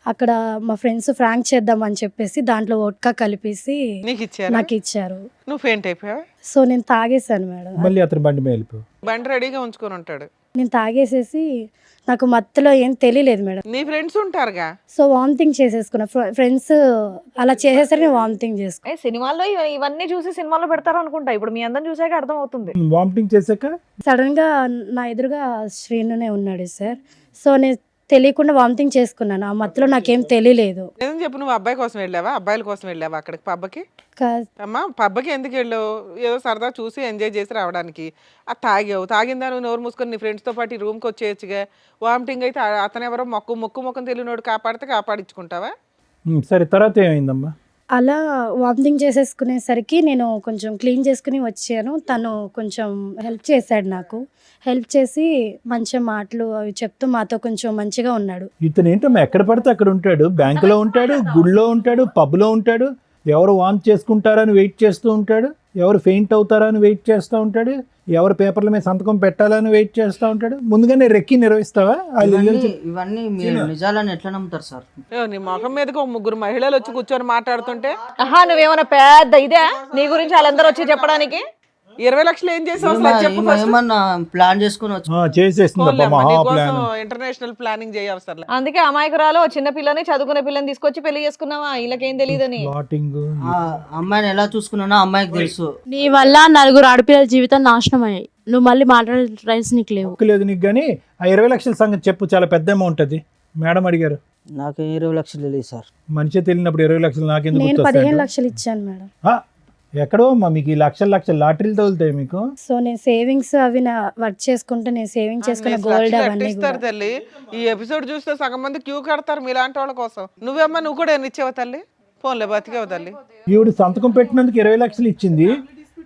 అక్కడ మా ఫ్రెండ్స్ ఫ్రాంక్ చేద్దామని చెప్పేసి దాంట్లో వోడ్కా కలిపేసి నీకు ఇచ్చారు, నాకు ఇచ్చారు. నువ్వు ఫెయింట్ అయిపోయావా? సో నేను తాగేశాను మేడం. మళ్ళీ అతను బండి మీద వెళ్ళిపోయావు. బండి రెడీగా ఉంచుకొని ఉంటాడు. నేను తాగేసేసి నాకు మత్తులో ఏం తెలియలేదు మేడం. నీ ఫ్రెండ్స్ ఉంటారుగా. So vomiting చేసేసుకున్నా. ఫ్రెండ్స్ అలా చేసేసరికి నేను వామిటింగ్ చేసుకున్నా. సినిమాల్లో ఇవన్నీ చూసి సినిమాలో పెడతారు అనుకుంటా. ఇప్పుడు మీ అందరం చూసాక అర్థం అవుతుంది. వామిటింగ్ చేశాక సడన్ గా నా ఎదురుగా శ్రీనునే ఉన్నాడు సార్. సో నేను తెలియకుండా వామిటింగ్ చేసుకున్నాను. ఆ మత్తులో నాకేం తెలియలేదు. ఏం చెప్పు, నువ్వు అబ్బాయి కోసం వెళ్ళావా, అబ్బాయిల కోసం వెళ్ళావా అక్కడికి పబ్కి? కా- అమ్మా, పబ్కి ఎందుకు వెళ్ళావు? ఏదో సరదా చూసి ఎంజాయ్ చేసి రావడానికి. అది తాగావు, తాగిందా నువ్వు నోరు మూసుకొని నీ ఫ్రెండ్స్తో పాటు ఈ రూమ్కి వచ్చేయచ్చుగా. వామిటింగ్ అయితే అతను ఎవరో ముక్కు తెలియనోడు కాపాడితే కాపాడించుకుంటావా? సరే, తర్వాత ఏమైందమ్మా? అలా వామిటింగ్ చేసేసుకునేసరికి నేను కొంచెం క్లీన్ చేసుకుని వచ్చాను. తను కొంచెం హెల్ప్ చేశాడు నాకు. హెల్ప్ చేసి మంచి మాటలు అవి చెప్తూ మాతో కొంచెం మంచిగా ఉన్నాడు. ఇతను ఏంటమ్మా ఎక్కడ పడితే అక్కడ ఉంటాడు, బ్యాంకులో ఉంటాడు, గుడిలో ఉంటాడు, పబ్లో ఉంటాడు, ఎవరు వాంట్ చేసుకుంటారని వెయిట్ చేస్తూ ఉంటాడు, ఎవరు ఫెయింట్ అవుతారని వెయిట్ చేస్తూ ఉంటాడు, ఎవరు పేపర్ల మీద సంతకం పెట్టాలని వెయిట్ చేస్తూ ఉంటాడు. ముందుగానే రెక్కి నిర్వహిస్తావా? ఇవన్నీ మీరు నిజాలని ఎట్లా నమ్ముతారు సార్? నీ ముఖం మీదకి 3 మహిళలు వచ్చి కూర్చొని మాట్లాడుతుంటే నువ్వేమన్నా పెద్ద ఇదే నీ గురించి వాళ్ళందరూ వచ్చి చెప్పడానికి? 20 లక్షలు ఏం చేసావు అసలు అది చెప్పు first. ఏమన్నా ప్లాన్ చేసుకుని వచ్చి చేసేసిందమ్మా మహా ప్లాన్. International planning చేయవసరం. అందుకే అమాయకురాలు చిన్న పిల్లని చదువుకునే పిల్లని తీసుకొచ్చి పెళ్లి చేసుకున్నావా? వీళ్ళకేం తెలియదని. ప్లాటింగ్. ఆ అమ్మాయిని ఎలా చూసుకున్నానో అమ్మాయికి తెలుసు. నీ వల్ల 4 ఆడపిల్లల జీవితం నాశనం అయ్యాయి. నువ్వు మళ్ళీ మాట్లాడే రైట్స్ నీకు లేవు. లేదు నీకు. కానీ ఆ 20 లక్షల సంగతి చెప్పు, చాలా పెద్ద అమౌంట్ అది. మేడం అడిగారు. నాకు 20 లక్షలు తెలియదు సార్. మనిషి తెలియనప్పుడు 20 లక్షలు నాకెందుకు నేను గుర్తొస్తాయి? 15 లక్షలు ఇచ్చాను మేడం. ఎక్కడో అమ్మా మీకు ఈ లక్షల లాటరీలు తగులుతాయి మీకు. సో నేను సేవింగ్స్ అవి వర్క్ చేసుకుంటే నేను సేవింగ్ చేసుకున్న గోల్డ్ అవన్నీ ఇస్తారు తల్లి. ఈ ఎపిసోడ్ చూస్తే సగం మంది క్యూ కడతారు మీలాంటి వాళ్ళ కోసం. నువ్వేమ్మా, నువ్వు కూడా ఎన్ని ఇచ్చావు తల్లి? ఫోన్లే బతికేవు తల్లి. ఈవిడ సంతకం పెట్టినందుకు 20 లక్షలు ఇచ్చింది.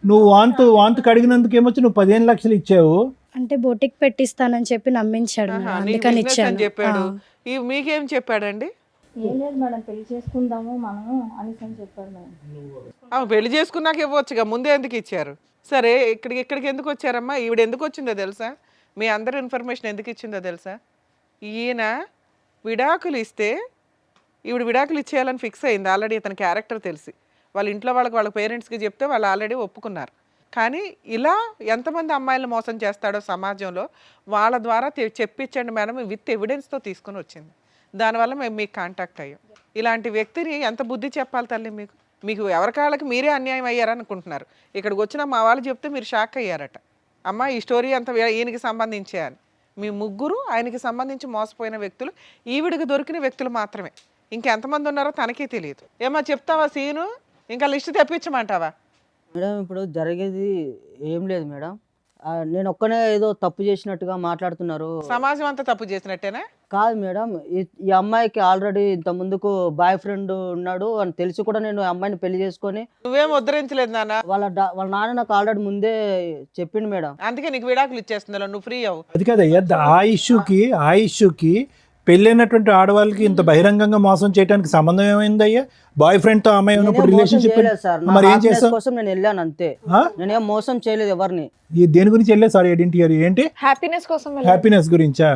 నువ్వు వాంతు కడిగినందుకు ఏమొచ్చి నువ్వు 15 లక్షలు ఇచ్చావు. అంటే బొటిక్ పెట్టిస్తానని చెప్పి నమ్మించాడు మేడం, నీకు అందుకని business అని ఇచ్చాను. చెప్పాడు. ఆ. ఈ మీకేం చెప్పాడండి? ఏం లేదు మేడం, పెళ్లి చేసుకుందాము మనము అనేసి అని చెప్పాడు మేడం. పెళ్లి చేసుకున్నాక ఇవ్వచ్చుగా, ముందే ఎందుకు ఇచ్చారు? సరే, ఇక్కడికి ఎందుకు వచ్చారమ్మా? ఈవిడ ఎందుకు వచ్చిందో తెలుసా? మీ అందరి ఇన్ఫర్మేషన్ ఎందుకు ఇచ్చిందో తెలుసా? ఈయన విడాకులు ఇస్తే ఈవిడ విడాకులు ఇచ్చేయాలని ఫిక్స్ అయింది ఆల్రెడీ. ఇతని క్యారెక్టర్ తెలిసి వాళ్ళ ఇంట్లో వాళ్ళ పేరెంట్స్కి చెప్తే వాళ్ళు ఆల్రెడీ ఒప్పుకున్నారు. కానీ ఇలా ఎంతమంది అమ్మాయిలను మోసం చేస్తాడో సమాజంలో, వాళ్ళ ద్వారా చెప్పించండి మేడం, విత్ ఎవిడెన్స్తో తీసుకుని వచ్చింది. దానివల్ల మేము మీకు కాంటాక్ట్ అయ్యాం. ఇలాంటి వ్యక్తిని ఎంత బుద్ధి చెప్పాలి తల్లి మీకు? మీకు ఎవరికాళ్ళకి మీరే అన్యాయం అయ్యారనుకుంటున్నారు. ఇక్కడికి వచ్చిన మా వాళ్ళు చెప్తే మీరు షాక్ అయ్యారట. అమ్మ ఈ స్టోరీ అంతా ఈయనకి సంబంధించే అని. మీ ముగ్గురు ఆయనకి సంబంధించి మోసపోయిన వ్యక్తులు, ఈవిడికి దొరికిన వ్యక్తులు మాత్రమే. ఇంకెంతమంది ఉన్నారో తనకే తెలియదు. ఏమో చెప్తావా సీను? ఇంకా లిస్ట్ తెప్పించమంటావా? మేడం ఇప్పుడు జరిగేది ఏం లేదు మేడం. నేను ఒక్కనే ఏదో తప్పు చేసినట్టుగా మాట్లాడుతున్నారు. సమాజం అంతా తప్పు చేసినట్టేనా? కాదు మేడం, ఈ అమ్మాయికి ఆల్రెడీ ఇంత ముందుకు బాయ్ ఫ్రెండ్ ఉన్నాడు అని తెలిసి కూడా నేను అమ్మాయిని పెళ్లి చేసుకొని. నువ్వేం ఉద్ధరించలేదు నాన్న. వాళ్ళ నాన్న నాకు ఆల్రెడీ ముందే చెప్పిండు మేడం. అందుకే నీకు విడాకులు ఇచ్చేస్తుందా, నువ్వు ఫ్రీ అవ్వు. అది కదయ్యా, ఆ ఇష్యూకి పెళ్ళైనటువంటి ఆడవాళ్ళకి ఇంత బహిరంగంగా మోసం చేయడానికి సంబంధం ఏమైందయ్యా? బాయ్ ఫ్రెండ్ తో అమ్మాయి ఉన్నప్పుడు రిలేషన్షిప్ మరి ఏం చేస్తావు? కోసం నేను వెళ్ళాను అంతే, నేనేం మోసం చేయలేదు ఎవరిని. దేని గురించి వెళ్ళే? సారీ ఐడెంటిటీ ఏంటి? హ్యాపీనెస్ కోసం హ్యాపీనెస్ గురించా?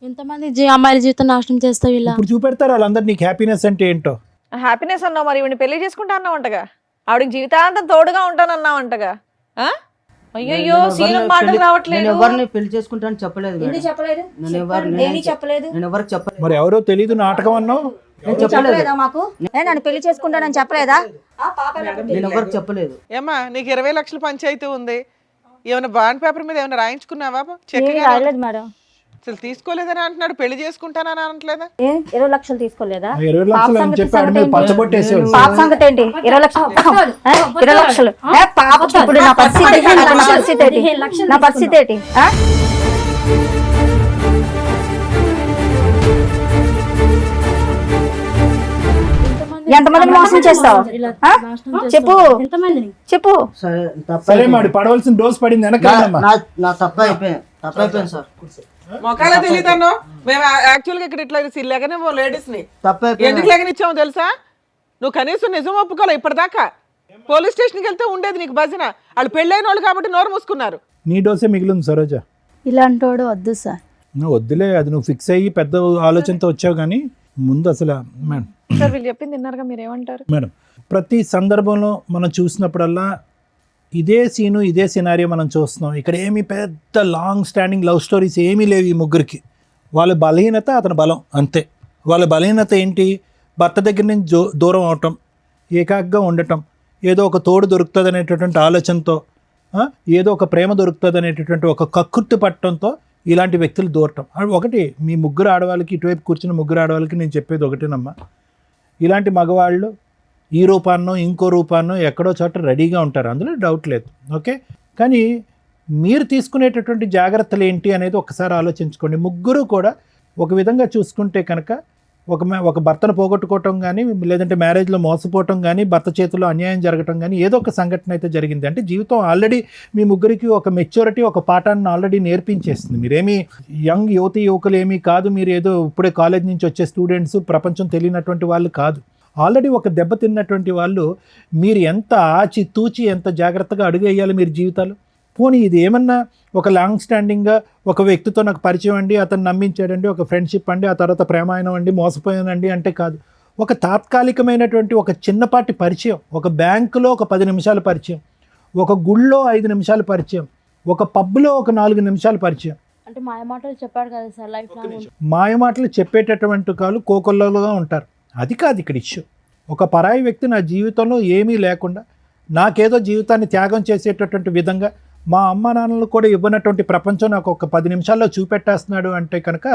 ఎంతమంది అమ్మాయిల జీవితం నాశనం చేస్తావు ఇలా? ఇప్పుడు చూపెడతారు వాళ్ళందరూ నీకు హ్యాపీనెస్ అంటే ఏంటో. హ్యాపీనెస్ అన్నావు, మరి ఈవిని పెళ్లి చేసుకుంటా అన్నావంటగా, ఆవిడకి జీవితాంతం తోడుగా ఉంటానన్నావంటగా. అయ్యో సీను మాటలు రావట్లేదు. నేను ఎవరిని పెళ్లి చేసుకుంటానని చెప్పలేదు మేడం. ఎందుకు చెప్పలేదు? నేను ఎవరిని చెప్పలేదు. నేను ఎవరికి చెప్పలేదు. మరి ఎవరో తెలీదు నాటకం అన్నావు. చెప్పలేదా మాకు? నన్ను పెళ్లి చేసుకుంటానని చెప్పలేదా? నేను ఎవరికి చెప్పలేదు. ఏమ్మా నీకు 20 లక్షల పంచాయతీ ఉంది, ఏమైనా బాండ్ పేపర్ మీద ఏమైనా రాయించుకున్నావా? రాయలేదు మేడం. అసలు తీసుకోలేదని అంటున్నాడు, పెళ్లి చేసుకుంటానని అనట్లేదా? 20 లక్షలు తీసుకోలేదా? 20 లక్షలు అని చెప్పి పచ్చబొట్టేసేవాడు. పాప సంగతి ఏంటి? 20 లక్షలు 20 లక్షలు పాపకి ఇప్పుడు నా పరిస్థితి ఏంటి? నా పరిస్థితి ఏంటి? ఎంతమందిని మోసం చేస్తావు? చెప్పు చెప్పు. సరే మరి పడవలసిన డోస్ పడింది వెనకాలమ్మా. నా తప్పు అయిపోయింది సార్. మొక్కలే తెలియదన్నో. మేము యాక్చువల్ గా ఇక్కడ ఇట్లా లేకనే లేడీస్ ని తప్పైపోయింది. ఎందుకు లేకనిచ్చాము తెలుసా? నువ్వు కనీసం నిజం ఒప్పుకోలే ఇప్పటిదాకా. పోలీస్ స్టేషన్కి వెళ్తే ఉండేది నీకు భజన. వాళ్ళు పెళ్ళైన వాళ్ళు కాబట్టి నోరు మూసుకున్నారు. నీ డోసే మిగిలింది సరోజ. ఇలాంటి వాడు వద్దు సార్. నువ్వు వద్దులే, అది నువ్వు ఫిక్స్ అయ్యి పెద్ద ఆలోచనతో వచ్చావు. కానీ ముందు అసలు మేడం సార్ వీళ్ళు చెప్పింది విన్నారుగా, మీరు ఏమంటారు? మేడం ప్రతి సందర్భంలో మనం చూసినప్పుడల్లా ఇదే సీను ఇదే సినారియో మనం చూస్తున్నాం. ఇక్కడ ఏమి పెద్ద లాంగ్ స్టాండింగ్ లవ్ స్టోరీస్ ఏమీ లేవు ఈ ముగ్గురికి. వాళ్ళ బలహీనత అతని బలం అంతే. వాళ్ళ బలహీనత ఏంటి? భర్త దగ్గర నుంచి దూరం అవటం, ఏకాగ్గా ఉండటం, ఏదో ఒక తోడు దొరుకుతుంది అనేటటువంటి ఆలోచనతో, ఏదో ఒక ప్రేమ దొరుకుతుంది అనేటటువంటి ఒక కక్కుర్తి పట్టడంతో ఇలాంటి వ్యక్తులు దూరటం. ఒకటి మీ ముగ్గురు ఆడవాళ్ళకి, ఇటువైపు కూర్చున్న ముగ్గురు ఆడవాళ్ళకి నేను చెప్పేది ఒకటేనమ్మా, ఇలాంటి మగవాళ్ళు ఈ రూపాన్నో ఇంకో రూపాన్నో ఎక్కడో చోట రెడీగా ఉంటారు, అందులో డౌట్ లేదు. ఓకే, కానీ మీరు తీసుకునేటటువంటి జాగ్రత్తలు ఏంటి అనేది ఒకసారి ఆలోచించుకోండి. ముగ్గురు కూడా ఒక విధంగా చూసుకుంటే కనుక ఒక భర్తను పోగొట్టుకోవటం కానీ, లేదంటే మ్యారేజ్లో మోసపోవటం కానీ, భర్త చేతిలో అన్యాయం జరగటం కానీ, ఏదో ఒక సంఘటన అయితే జరిగింది. అంటే జీవితం ఆల్రెడీ మీ ముగ్గురికి ఒక మెచ్యూరిటీ, ఒక పాఠాన్ని ఆల్రెడీ నేర్పించేస్తుంది. మీరేమీ యంగ్ యువకులు ఏమీ కాదు, మీరు ఏదో ఇప్పుడే కాలేజ్ నుంచి వచ్చే స్టూడెంట్స్, ప్రపంచం తెలియనటువంటి వాళ్ళు కాదు. ఆల్రెడీ ఒక దెబ్బ తిన్నటువంటి వాళ్ళు. మీరు ఎంత ఆచి తూచి ఎంత జాగ్రత్తగా అడుగు వేయాలి మీరు జీవితాలు. పోనీ ఇది ఏమన్నా ఒక లాంగ్ స్టాండింగ్గా ఒక వ్యక్తితో నాకు పరిచయం అండి, అతను నమ్మించాడండి, ఒక ఫ్రెండ్షిప్ అండి, ఆ తర్వాత ప్రేమాయణం అండి, మోసపోయానండి అంటే కాదు. ఒక తాత్కాలికమైనటువంటి ఒక చిన్నపాటి పరిచయం, ఒక బ్యాంకులో ఒక 10 నిమిషాల పరిచయం, ఒక గుళ్ళో 5 నిమిషాల పరిచయం, ఒక పబ్లో ఒక 4 నిమిషాల పరిచయం. అంటే మాయమాటలు చెప్పాడు కదా సార్, లైఫ్ లాంగ్ మాయమాటలు చెప్పేటటువంటి కాళ్ళు కోకొల్లలుగా ఉంటారు. అది కాదు ఇక్కడ ఇష్యూ. ఒక పరాయి వ్యక్తి నా జీవితంలో ఏమీ లేకుండా నాకేదో జీవితాన్ని త్యాగం చేసేటటువంటి విధంగా, మా అమ్మ నాన్నలు కూడా ఇవ్వనటువంటి ప్రపంచం నాకు ఒక 10 నిమిషాల్లో చూపెట్టేస్తున్నాడు అంటే కనుక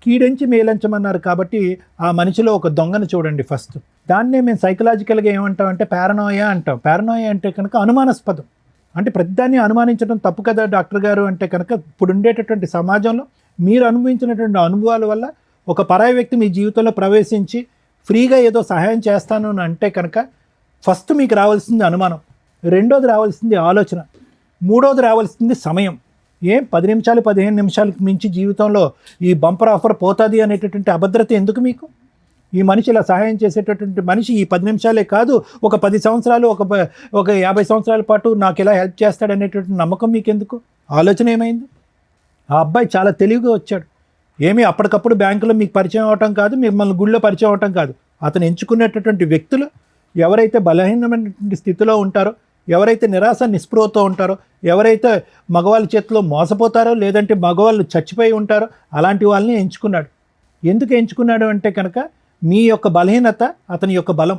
కీడించి మేలంచమన్నారు. కాబట్టి ఆ మనిషిలో ఒక దొంగను చూడండి ఫస్ట్. దాన్నే మేము సైకలాజికల్గా ఏమంటామంటే పారనోయా అంటాం. పారనోయా అంటే కనుక అనుమానాస్పదం. అంటే ప్రతిదాన్ని అనుమానించడం తప్పు కదా డాక్టర్ గారు అంటే కనుక, ఇప్పుడు ఉండేటటువంటి సమాజంలో మీరు అనుభవించినటువంటి అనుభవాల వల్ల ఒక పరాయి వ్యక్తి మీ జీవితంలో ప్రవేశించి ఫ్రీగా ఏదో సహాయం చేస్తాను అని అంటే కనుక ఫస్ట్ మీకు రావాల్సింది అనుమానం. రెండోది రావాల్సింది ఆలోచన, మూడోది రావాల్సింది సమయం. 10 నిమిషాలు 15 నిమిషాలకు మించి జీవితంలో ఈ బంపర్ ఆఫర్ పోతుంది అనేటటువంటి అభద్రత ఎందుకు మీకు? ఈ మనిషి ఇలా సహాయం చేసేటటువంటి మనిషి ఈ 10 నిమిషాలే కాదు, ఒక 10 సంవత్సరాలు ఒక 50 సంవత్సరాల పాటు నాకు ఇలా హెల్ప్ చేస్తాడనేటువంటి నమ్మకం మీకు ఎందుకు? ఆలోచన ఏమైంది? ఆ అబ్బాయి చాలా తెలివిగా వచ్చాడు. ఏమీ అప్పటికప్పుడు బ్యాంకులో మీకు పరిచయం అవటం కాదు, మిమ్మల్ని గుళ్ళో పరిచయం అవటం కాదు. అతను ఎంచుకునేటటువంటి వ్యక్తులు ఎవరైతే బలహీనమైనటువంటి స్థితిలో ఉంటారో, ఎవరైతే నిరాశ నిస్పృహతో ఉంటారో, ఎవరైతే మగవాళ్ళ చేతిలో మోసపోతారో లేదంటే మగవాళ్ళు చచ్చిపోయి ఉంటారో అలాంటి వాళ్ళని ఎంచుకున్నాడు. ఎందుకు ఎంచుకున్నాడు అంటే కనుక మీ యొక్క బలహీనత అతని యొక్క బలం.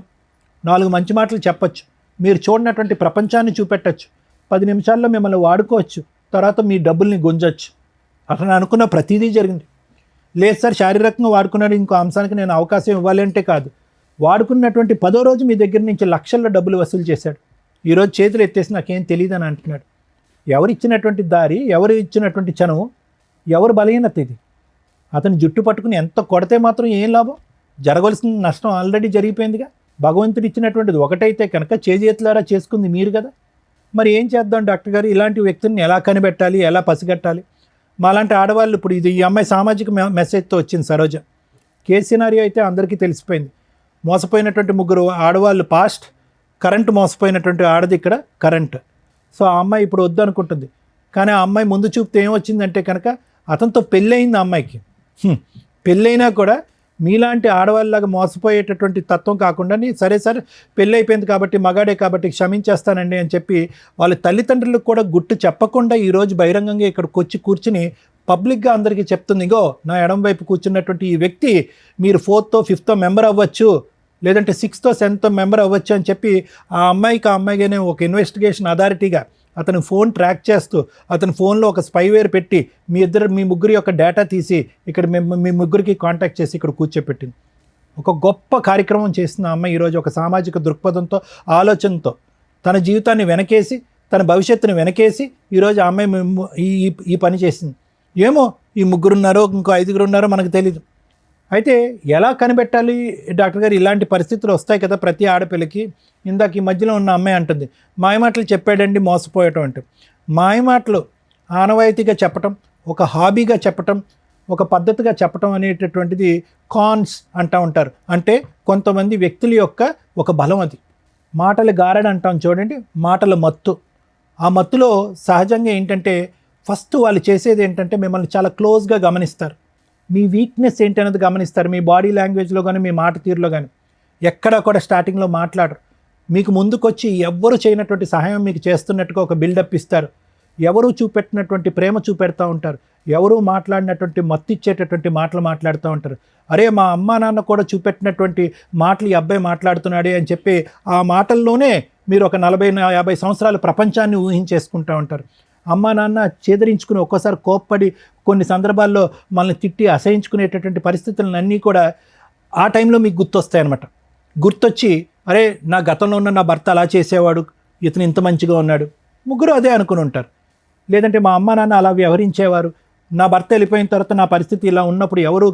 4 మంచి మాటలు చెప్పచ్చు, మీరు చూడనటువంటి ప్రపంచాన్ని చూపెట్టచ్చు, 10 నిమిషాల్లో మిమ్మల్ని వాడుకోవచ్చు, తర్వాత మీ డబ్బుల్ని గుంజచ్చు. అతను అనుకున్న ప్రతిదీ జరిగింది. లేదు సార్ శారీరకంగా వాడుకున్నాడు, ఇంకో అంశానికి నేను అవకాశం ఇవ్వాలి అంటే కాదు. వాడుకున్నటువంటి 10వ రోజు మీ దగ్గర నుంచి లక్షల్లో డబ్బులు వసూలు చేశాడు. ఈరోజు చేతులు ఎత్తేసి నాకేం తెలియదు అని అంటున్నాడు. ఎవరు ఇచ్చినటువంటి దారి, ఎవరు ఇచ్చినటువంటి చనువు, ఎవరు బలహీనత ఇది? అతను జుట్టు పట్టుకుని ఎంత కొడితే మాత్రం ఏం లాభం? జరగవలసిన నష్టం ఆల్రెడీ జరిగిపోయిందిగా. భగవంతుడు ఇచ్చినటువంటిది ఒకటైతే కనుక చేతులారా చేసుకుంది మీరు కదా. మరి ఏం చేద్దాం డాక్టర్ గారు, ఇలాంటి వ్యక్తుల్ని ఎలా కనిపెట్టాలి, ఎలా పసిగట్టాలి? మాలాంటి ఆడవాళ్ళు ఇప్పుడు ఇది ఈ అమ్మాయి సామాజిక మెసేజ్తో వచ్చింది సరోజ. కేసు సినారియో అయితే అందరికీ తెలిసిపోయింది. మోసపోయినటువంటి 3 ఆడవాళ్ళు పాస్ట్, కరెంట్ మోసపోయినటువంటి ఆడది ఇక్కడ కరెంట్. సో ఆ అమ్మాయి ఇప్పుడు వద్దు అనుకుంటుంది. కానీ ఆ అమ్మాయి ముందు చూపుతో ఏమొచ్చిందంటే కనుక అతనితో పెళ్ళయింది. ఆ అమ్మాయికి పెళ్ళైనా కూడా మీలాంటి ఆడవాళ్ళలాగా మోసపోయేటటువంటి తత్వం కాకుండా సరే పెళ్ళి అయిపోయింది కాబట్టి మగాడే కాబట్టి క్షమించేస్తానండి అని చెప్పి వాళ్ళ తల్లిదండ్రులకు కూడా గుట్టు చెప్పకుండా ఈరోజు బహిరంగంగా ఇక్కడికి వచ్చి కూర్చుని పబ్లిక్గా అందరికీ చెప్తుంది, ఇగో నా ఎడం వైపు కూర్చున్నటువంటి ఈ వ్యక్తి మీరు 4th 5th మెంబర్ అవ్వచ్చు, లేదంటే 6th 7th మెంబర్ అవ్వచ్చు అని చెప్పి ఆ అమ్మాయిగానే ఒక ఇన్వెస్టిగేషన్ అథారిటీగా అతను ఫోన్ ట్రాక్ చేస్తూ అతని ఫోన్లో ఒక స్పైవేర్ పెట్టి మీ ముగ్గురి యొక్క డేటా తీసి ఇక్కడ మీ ముగ్గురికి కాంటాక్ట్ చేసి ఇక్కడ కూర్చోపెట్టింది. ఒక గొప్ప కార్యక్రమం చేసిన అమ్మాయి ఈరోజు ఒక సామాజిక దృక్పథంతో, ఆలోచనతో తన జీవితాన్ని వెనకేసి, తన భవిష్యత్తుని వెనకేసి ఈరోజు ఆ అమ్మాయి ఈ పని చేసింది. ఏమో ఈ 3 ఉన్నారో ఇంకో 5 ఉన్నారో మనకు తెలీదు. అయితే ఎలా కనిపెట్టాలి డాక్టర్ గారు? ఇలాంటి పరిస్థితులు వస్తాయి కదా ప్రతి ఆడపిల్లకి. ఇందాక ఈ మధ్యలో ఉన్న అమ్మాయి అంటుంది, మాయమాటలు చెప్పాడండి మోసపోయటం అంటే. మాయమాటలు ఆనవాయితీగా చెప్పటం, ఒక హాబీగా చెప్పటం, ఒక పద్ధతిగా చెప్పటం అనేటటువంటిది కాన్స్ అంటూ ఉంటారు. అంటే కొంతమంది వ్యక్తుల యొక్క ఒక బలం అది. మాటలు గారడ అంటాం చూడండి, మాటల మత్తు. ఆ మత్తులో సహజంగా ఏంటంటే ఫస్ట్ వాళ్ళు చేసేది ఏంటంటే మిమ్మల్ని చాలా క్లోజ్గా గమనిస్తారు. మీ వీక్నెస్ ఏంటి అనేది గమనిస్తారు. మీ బాడీ లాంగ్వేజ్లో కానీ మీ మాట తీరులో కానీ ఎక్కడా కూడా స్టార్టింగ్లో మాట్లాడరు. మీకు ముందుకొచ్చి ఎవ్వరు చేయనటువంటి సహాయం మీకు చేస్తున్నట్టుగా ఒక బిల్డప్ ఇస్తారు. ఎవరు చూపెట్టినటువంటి ప్రేమ చూపెడతా ఉంటారు. ఎవరు మాట్లాడినటువంటి మత్తు ఇచ్చేటటువంటి మాటలు మాట్లాడుతూ ఉంటారు. అరే మా అమ్మా నాన్న కూడా చూపెట్టినటువంటి మాటలు ఈ అబ్బాయి మాట్లాడుతున్నాడే అని చెప్పి ఆ మాటల్లోనే మీరు ఒక 40-50 సంవత్సరాల ప్రపంచాన్ని ఊహించేసుకుంటూ ఉంటారు. అమ్మా నాన్న చేదరించుకుని ఒక్కోసారి కోప్పడి కొన్ని సందర్భాల్లో మనల్ని తిట్టి అసహించుకునేటటువంటి పరిస్థితులన్నీ కూడా ఆ టైంలో మీకు గుర్తొస్తాయి అన్నమాట. గుర్తొచ్చి అరే నా గతంలో ఉన్న నా భర్త అలా చేసేవాడు, ఇతను ఇంత మంచిగా ఉన్నాడు, ముగ్గురు అదే అనుకుని ఉంటారు. లేదంటే మా అమ్మ నాన్న అలా వ్యవహరించేవారు, నా భర్త వెళ్ళిపోయిన తర్వాత నా పరిస్థితి ఇలా ఉన్నప్పుడు ఎవరు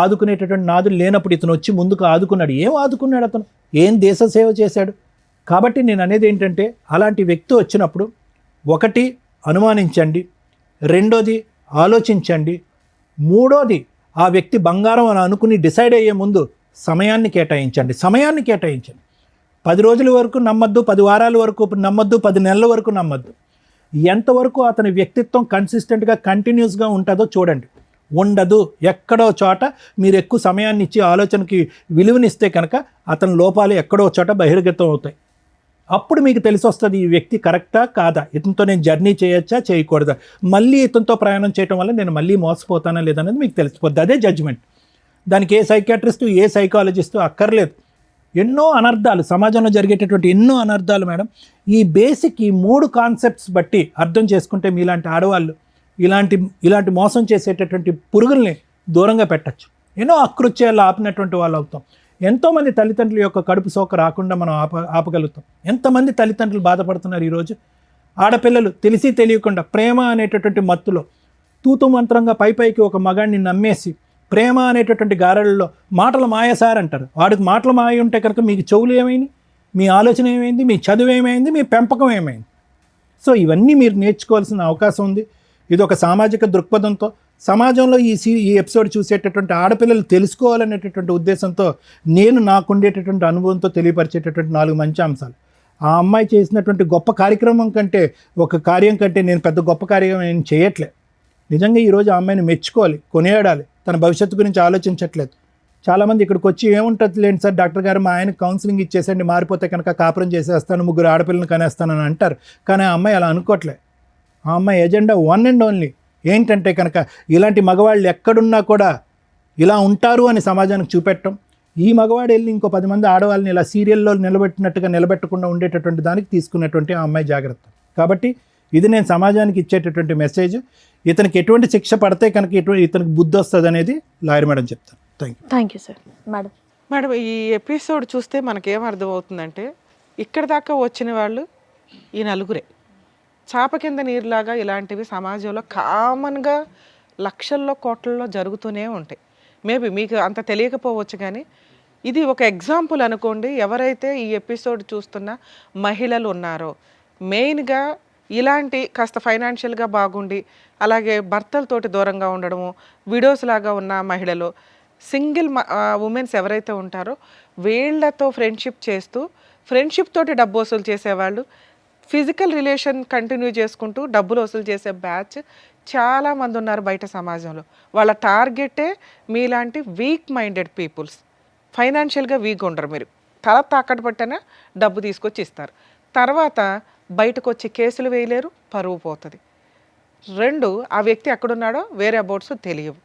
ఆదుకునేటటువంటి నాదులు లేనప్పుడు ఇతను వచ్చి ముందుకు ఆదుకున్నాడు. ఏం ఆదుకున్నాడు అతను? ఏం దేశ సేవ చేశాడు? కాబట్టి నేను అనేది ఏంటంటే అలాంటి వ్యక్తి వచ్చినప్పుడు ఒకటి అనుమానించండి, రెండోది ఆలోచించండి, మూడోది ఆ వ్యక్తి బంగారం అని అనుకుని డిసైడ్ అయ్యే ముందు సమయాన్ని కేటాయించండి. 10 రోజుల వరకు నమ్మద్దు, 10 వారాల వరకు నమ్మద్దు, 10 నెలల వరకు నమ్మద్దు. ఎంతవరకు అతని వ్యక్తిత్వం కన్సిస్టెంట్గా కంటిన్యూస్గా ఉంటుందో చూడండి. ఉండదు, ఎక్కడో చోట మీరు ఎక్కువ సమయాన్ని ఇచ్చి ఆలోచనకి విలువనిస్తే కనుక అతని లోపాలు ఎక్కడో చోట బహిర్గతం అవుతాయి. అప్పుడు మీకు తెలిసి వస్తుంది ఈ వ్యక్తి కరెక్టా కాదా, ఇతనితో నేను జర్నీ చేయొచ్చా చేయకూడదా, మళ్ళీ ఇతనితో ప్రయాణం చేయడం వల్ల నేను మళ్ళీ మోసపోతానా లేదనేది మీకు తెలిసిపోద్ది. అదే జడ్జిమెంట్. దానికి ఏ సైకియాట్రిస్టు ఏ సైకాలజిస్టు అక్కర్లేదు. ఎన్నో అనర్థాలు సమాజంలో జరిగేటటువంటి ఎన్నో అనర్థాలు మేడం ఈ బేసిక్ ఈ 3 కాన్సెప్ట్స్ బట్టి అర్థం చేసుకుంటే మీలాంటి ఆడవాళ్ళు ఇలాంటి మోసం చేసేటటువంటి పురుగుల్ని దూరంగా పెట్టచ్చు. ఎన్నో అకృత్యాలు ఆపినటువంటి వాళ్ళు అవుతాం. ఎంతోమంది తల్లిదండ్రుల యొక్క కడుపు సోక రాకుండా మనం ఆపగలుగుతాం. ఎంతమంది తల్లిదండ్రులు బాధపడుతున్నారు ఈరోజు. ఆడపిల్లలు తెలిసి తెలియకుండా ప్రేమ అనేటటువంటి మత్తులో తూతు మంత్రంగా పైకి ఒక మగాడిని నమ్మేసి ప్రేమ అనేటటువంటి గారెలలో మాటలు మాయ సార్ అంటారు. వాడికి మాటలు మాయ ఉంటే కనుక మీకు చెవులు ఏమైనా మీ ఆలోచన ఏమైంది, మీ చదువు ఏమైంది, మీ పెంపకం ఏమైంది? సో ఇవన్నీ మీరు నేర్చుకోవాల్సిన అవకాశం ఉంది. ఇది ఒక సామాజిక దృక్పథంతో సమాజంలో ఈ ఎపిసోడ్ చూసేటటువంటి ఆడపిల్లలు తెలుసుకోవాలనేటటువంటి ఉద్దేశంతో నేను నాకుండేటటువంటి అనుభవంతో తెలియపరిచేటటువంటి 4 మంచి అంశాలు. ఆ అమ్మాయి చేసినటువంటి గొప్ప కార్యక్రమం కంటే, ఒక కార్యం కంటే నేను పెద్ద గొప్ప కార్యం నేను చేయట్లే. నిజంగా ఈరోజు ఆ అమ్మాయిని మెచ్చుకోవాలి, కొనియాడాలి. తన భవిష్యత్తు గురించి ఆలోచించట్లేదు. చాలామంది ఇక్కడికి వచ్చి ఏముంటుంది లేండి సార్, డాక్టర్ గారు మా ఆయనకు కౌన్సిలింగ్ ఇచ్చేసండి, మారిపోతే కనుక కాపురం చేసేస్తాను, 3 ఆడపిల్లని కనేస్తానని అంటారు. కానీ ఆ అమ్మాయి అలా అనుకోవట్లే. ఆ అమ్మాయి ఎజెండా 1 and only ఏంటంటే కనుక ఇలాంటి మగవాళ్ళు ఎక్కడున్నా కూడా ఇలా ఉంటారు అని సమాజానికి చూపెట్టడం. ఈ మగవాడు వెళ్ళి ఇంకో 10 మంది ఆడవాళ్ళని ఇలా సీరియల్లో నిలబెట్టినట్టుగా నిలబెట్టకుండా ఉండేటటువంటి దానికి తీసుకున్నటువంటి ఆ అమ్మాయి జాగ్రత్త. కాబట్టి ఇది నేను సమాజానికి ఇచ్చేటటువంటి మెసేజ్. ఇతనికి ఎటువంటి శిక్ష పడితే కనుక ఇతనికి బుద్ధి వస్తుంది అనేది లాయర్ మేడం చెప్తాను. Thank you sir. Madam madam, ఈ ఎపిసోడ్ చూస్తే మనకేం అర్థమవుతుందంటే, ఇక్కడ దాకా వచ్చిన వాళ్ళు ఈ నలుగురే. చాప కింద నీరులాగా ఇలాంటివి సమాజంలో కామన్గా లక్షల్లో కోట్లలో జరుగుతూనే ఉంటాయి. మేబీ మీకు అంత తెలియకపోవచ్చు, కానీ ఇది ఒక ఎగ్జాంపుల్ అనుకోండి. ఎవరైతే ఈ ఎపిసోడ్ చూస్తున్న మహిళలు ఉన్నారో, మెయిన్గా ఇలాంటి కాస్త ఫైనాన్షియల్గా బాగుండి అలాగే భర్తలతోటి దూరంగా ఉండడము, విడోస్ లాగా ఉన్న మహిళలు, సింగిల్ ఉమెన్స్ ఎవరైతే ఉంటారో వీళ్ళతో ఫ్రెండ్షిప్ చేస్తూ ఫ్రెండ్షిప్ తోటి డబ్బు వసూలు చేసేవాళ్ళు, ఫిజికల్ రిలేషన్ కంటిన్యూ చేసుకుంటూ డబ్బులు వసూలు చేసే బ్యాచ్ చాలామంది ఉన్నారు బయట సమాజంలో. వాళ్ళ టార్గెటే మీలాంటి వీక్ మైండెడ్ పీపుల్స్. ఫైనాన్షియల్గా వీక్ ఉండరు, మీరు తల తాకట్టు పట్టినా డబ్బు తీసుకొచ్చి ఇస్తారు. తర్వాత బయటకు వచ్చి కేసులు వేయలేరు, పరువు పోతుంది. 2, ఆ వ్యక్తి ఎక్కడున్నాడో వేరే అబౌట్స్ తెలియవు.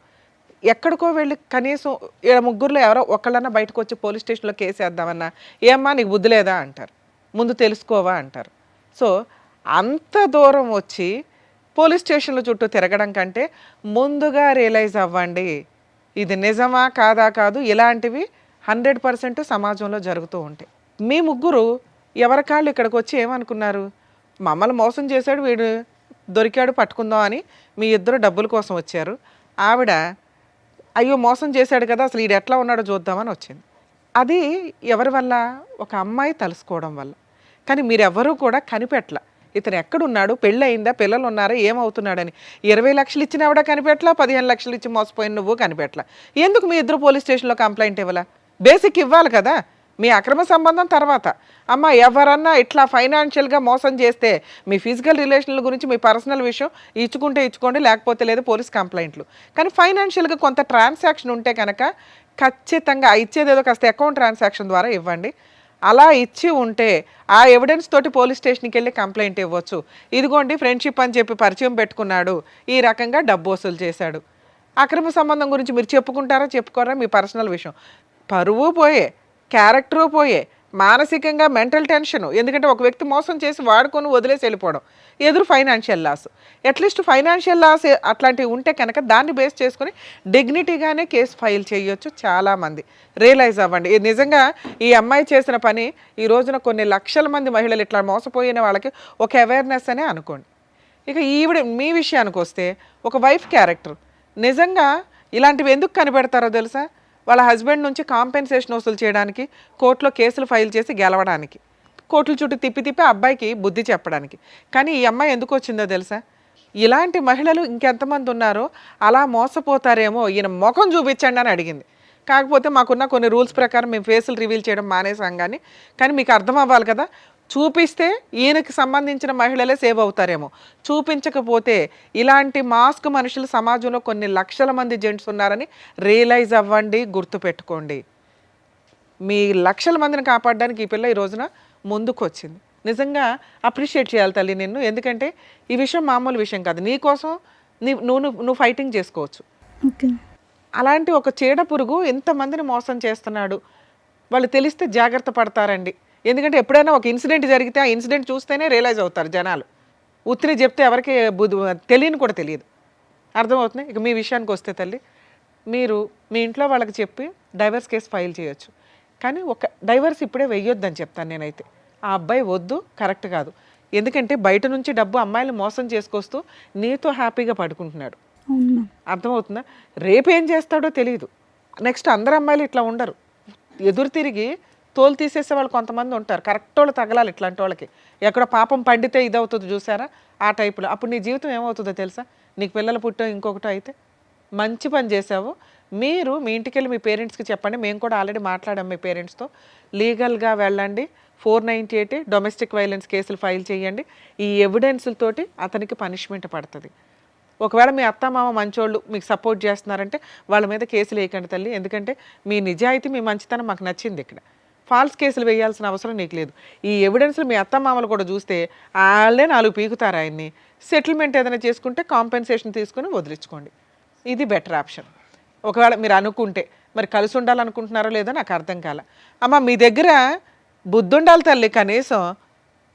ఎక్కడికో వెళ్ళి కనీసం 3 ఎవరో ఒకళ్ళన్నా బయటకు వచ్చి పోలీస్ స్టేషన్లో కేసు వేద్దామన్నా, ఏమ్మా నీకు బుద్ధి లేదా అంటారు, ముందు తెలుసుకోవా అంటారు. సో అంత దూరం వచ్చి పోలీస్ స్టేషన్ల చుట్టూ తిరగడం కంటే ముందుగా రియలైజ్ అవ్వండి, ఇది నిజమా కాదా కాదు. ఇలాంటివి 100% సమాజంలో జరుగుతూ ఉంటాయి. మీ 3 ఎవరికాళ్ళు ఇక్కడికి వచ్చి ఏమనుకున్నారు, మమ్మల్ని మోసం చేశాడు వీడు, దొరికాడు పట్టుకుందాం అని మీ 2 డబ్బుల కోసం వచ్చారు. ఆవిడ అయ్యో మోసం చేశాడు కదా, అసలు వీడు ఎట్లా ఉన్నాడో చూద్దామని వచ్చింది. అది ఎవరి వల్ల? ఒక అమ్మాయి తలుసుకోవడం వల్ల. కానీ మీరెవరూ కూడా కనిపెట్టల, ఇతను ఎక్కడున్నాడు, పెళ్ళి అయిందా, పిల్లలు ఉన్నారా, ఏమవుతున్నాడని. 20 లక్షలు ఇచ్చిన ఆవిడ కనిపెట్టలా, 15 లక్షలు ఇచ్చి మోసపోయిన నువ్వు కనిపెట్టలా. ఎందుకు మీ 2 పోలీస్ స్టేషన్లో కంప్లైంట్ ఇవ్వాలా? బేసిక్ ఇవ్వాలి కదా. మీ అక్రమ సంబంధం తర్వాత, అమ్మ ఎవరన్నా ఇట్లా ఫైనాన్షియల్గా మోసం చేస్తే మీ ఫిజికల్ రిలేషన్ల గురించి మీ పర్సనల్ విషయం ఇచ్చుకోండి, లేకపోతే లేదు పోలీస్ కంప్లైంట్లు. కానీ ఫైనాన్షియల్గా కొంత ట్రాన్సాక్షన్ ఉంటే కనుక ఖచ్చితంగా ఇచ్చేదేదో కాస్త అకౌంట్ ట్రాన్సాక్షన్ ద్వారా ఇవ్వండి. అలా ఇచ్చి ఉంటే ఆ ఎవిడెన్స్ తోటి పోలీస్ స్టేషన్కి వెళ్ళి కంప్లైంట్ ఇవ్వచ్చు. ఇదిగోండి ఫ్రెండ్షిప్ అని చెప్పి పరిచయం పెట్టుకున్నాడు, ఈ రకంగా డబ్బు వసూలు చేశాడు. అక్రమ సంబంధం గురించి మీరు చెప్పుకోరా, మీ పర్సనల్ విషయం. పరువు పోయే, క్యారెక్టరు పోయే, మానసికంగా మెంటల్ టెన్షన్. ఎందుకంటే ఒక వ్యక్తి మోసం చేసి వాడుకొని వదిలేసి వెళ్ళిపోవడం, ఎదురు financial loss. At least financial loss అట్లాంటివి ఉంటే కనుక దాన్ని బేస్ చేసుకుని డిగ్నిటీగానే కేసు ఫైల్ చేయొచ్చు. చాలామంది రియలైజ్ అవ్వండి. నిజంగా ఈ అమ్మాయి చేసిన పని ఈ రోజున కొన్ని లక్షల మంది మహిళలు ఇట్లా మోసపోయిన వాళ్ళకి ఒక అవేర్నెస్ అనే అనుకోండి. ఇక ఈవిడ మీ విషయానికి వస్తే ఒక వైఫ్ క్యారెక్టర్. నిజంగా ఇలాంటివి ఎందుకు కనిపెడతారో తెలుసా? వాళ్ళ హస్బెండ్ నుంచి కాంపెన్సేషన్ వసూలు చేయడానికి, కోర్టులో కేసులు ఫైల్ చేసి గెలవడానికి, కోర్టుల చుట్టూ తిప్పి అబ్బాయికి బుద్ధి చెప్పడానికి. కానీ ఈ అమ్మాయి ఎందుకు వచ్చిందో తెలుసా? ఇలాంటి మహిళలు ఇంకెంతమంది ఉన్నారో అలా మోసపోతారేమో, ఈయన ముఖం చూపించండి అని అడిగింది. కాకపోతే మాకున్న కొన్ని రూల్స్ ప్రకారం మేము ఫేసులు రివీల్ చేయడం మానేసాం. కానీ మీకు అర్థం అవ్వాలి కదా, చూపిస్తే ఈయనకి సంబంధించిన మహిళలే సేవ్ అవుతారేమో, చూపించకపోతే ఇలాంటి మాస్క్ మనుషులు సమాజంలో కొన్ని లక్షల మంది జెంట్స్ ఉన్నారని రియలైజ్ అవ్వండి, గుర్తుపెట్టుకోండి. మీ లక్షల మందిని కాపాడడానికి ఈ పిల్ల ఈ రోజున ముందుకు వచ్చింది. నిజంగా అప్రిషియేట్ చేయాలి తల్లి నిన్ను. ఎందుకంటే ఈ విషయం మామూలు విషయం కాదు. నీ కోసం నువ్వు ఫైటింగ్ చేసుకోవచ్చు. అలాంటి ఒక చీడ పురుగు ఎంతమందిని మోసం చేస్తున్నాడు, వాళ్ళు తెలిస్తే జాగ్రత్త పడతారండి. ఎందుకంటే ఎప్పుడైనా ఒక ఇన్సిడెంట్ జరిగితే ఆ ఇన్సిడెంట్ చూస్తేనే రియలైజ్ అవుతారు జనాలు. ఉత్తిని చెప్తే ఎవరికి తెలియని కూడా తెలియదు. అర్థమవుతుంది. ఇక మీ విషయానికి వస్తే తల్లి, మీరు మీ ఇంట్లో వాళ్ళకి చెప్పి డైవర్స్ కేసు ఫైల్ చేయొచ్చు. కానీ ఒక డైవర్స్ ఇప్పుడే వెయ్యొద్దని చెప్తాను నేనైతే. ఆ అబ్బాయి వద్దు, కరెక్ట్ కాదు. ఎందుకంటే బయట నుంచి డబ్బు అమ్మాయిలు మోసం చేసుకొస్తూ నీతో హ్యాపీగా పడుకుంటున్నాడు. అర్థమవుతుందా? రేపు ఏం చేస్తాడో తెలియదు. నెక్స్ట్ అందరు అమ్మాయిలు ఇట్లా ఉండరు. ఎదురు తిరిగి తోలు తీసేసే వాళ్ళు కొంతమంది ఉంటారు, కరెక్ట్ వాళ్ళు తగలాలి ఇట్లాంటి వాళ్ళకి. ఎక్కడ పాపం పండితే ఇది అవుతుంది చూసారా, ఆ టైపులో. అప్పుడు నీ జీవితం ఏమవుతుందో తెలుసా, నీకు పిల్లలు పుట్టో ఇంకొకటో అయితే. మంచి పని చేసావు. మీరు మీ ఇంటికి వెళ్ళి మీ పేరెంట్స్కి చెప్పండి, మేము కూడా ఆల్రెడీ మాట్లాడాం మీ పేరెంట్స్తో, లీగల్గా వెళ్ళండి, 498 డొమెస్టిక్ వైలెన్స్ కేసులు ఫైల్ చేయండి. ఈ ఎవిడెన్స్లతోటి అతనికి పనిష్మెంట్ పడుతుంది. ఒకవేళ మీ అత్తమామ మంచోళ్ళు మీకు సపోర్ట్ చేస్తున్నారంటే వాళ్ళ మీద కేసులు వేయకండి తల్లి, ఎందుకంటే మీ నిజాయితీ మీ మంచితనం మాకు నచ్చింది. ఇక్కడ ఫాల్స్ కేసులు వేయాల్సిన అవసరం నీకు లేదు. ఈ ఎవిడెన్స్లు మీ అత్తమామలు కూడా చూస్తే వాళ్ళే 4 పీకుతారు ఆయన్ని. సెటిల్మెంట్ ఏదైనా చేసుకుంటే కాంపెన్సేషన్ తీసుకుని వదిలించుకోండి, ఇది బెటర్ ఆప్షన్. ఒకవేళ మీరు అనుకుంటే, మరి కలిసి ఉండాలనుకుంటున్నారో లేదో నాకు అర్థం కాల. అమ్మ మీ దగ్గర బుద్ధి ఉండాలి తల్లి, కనీసం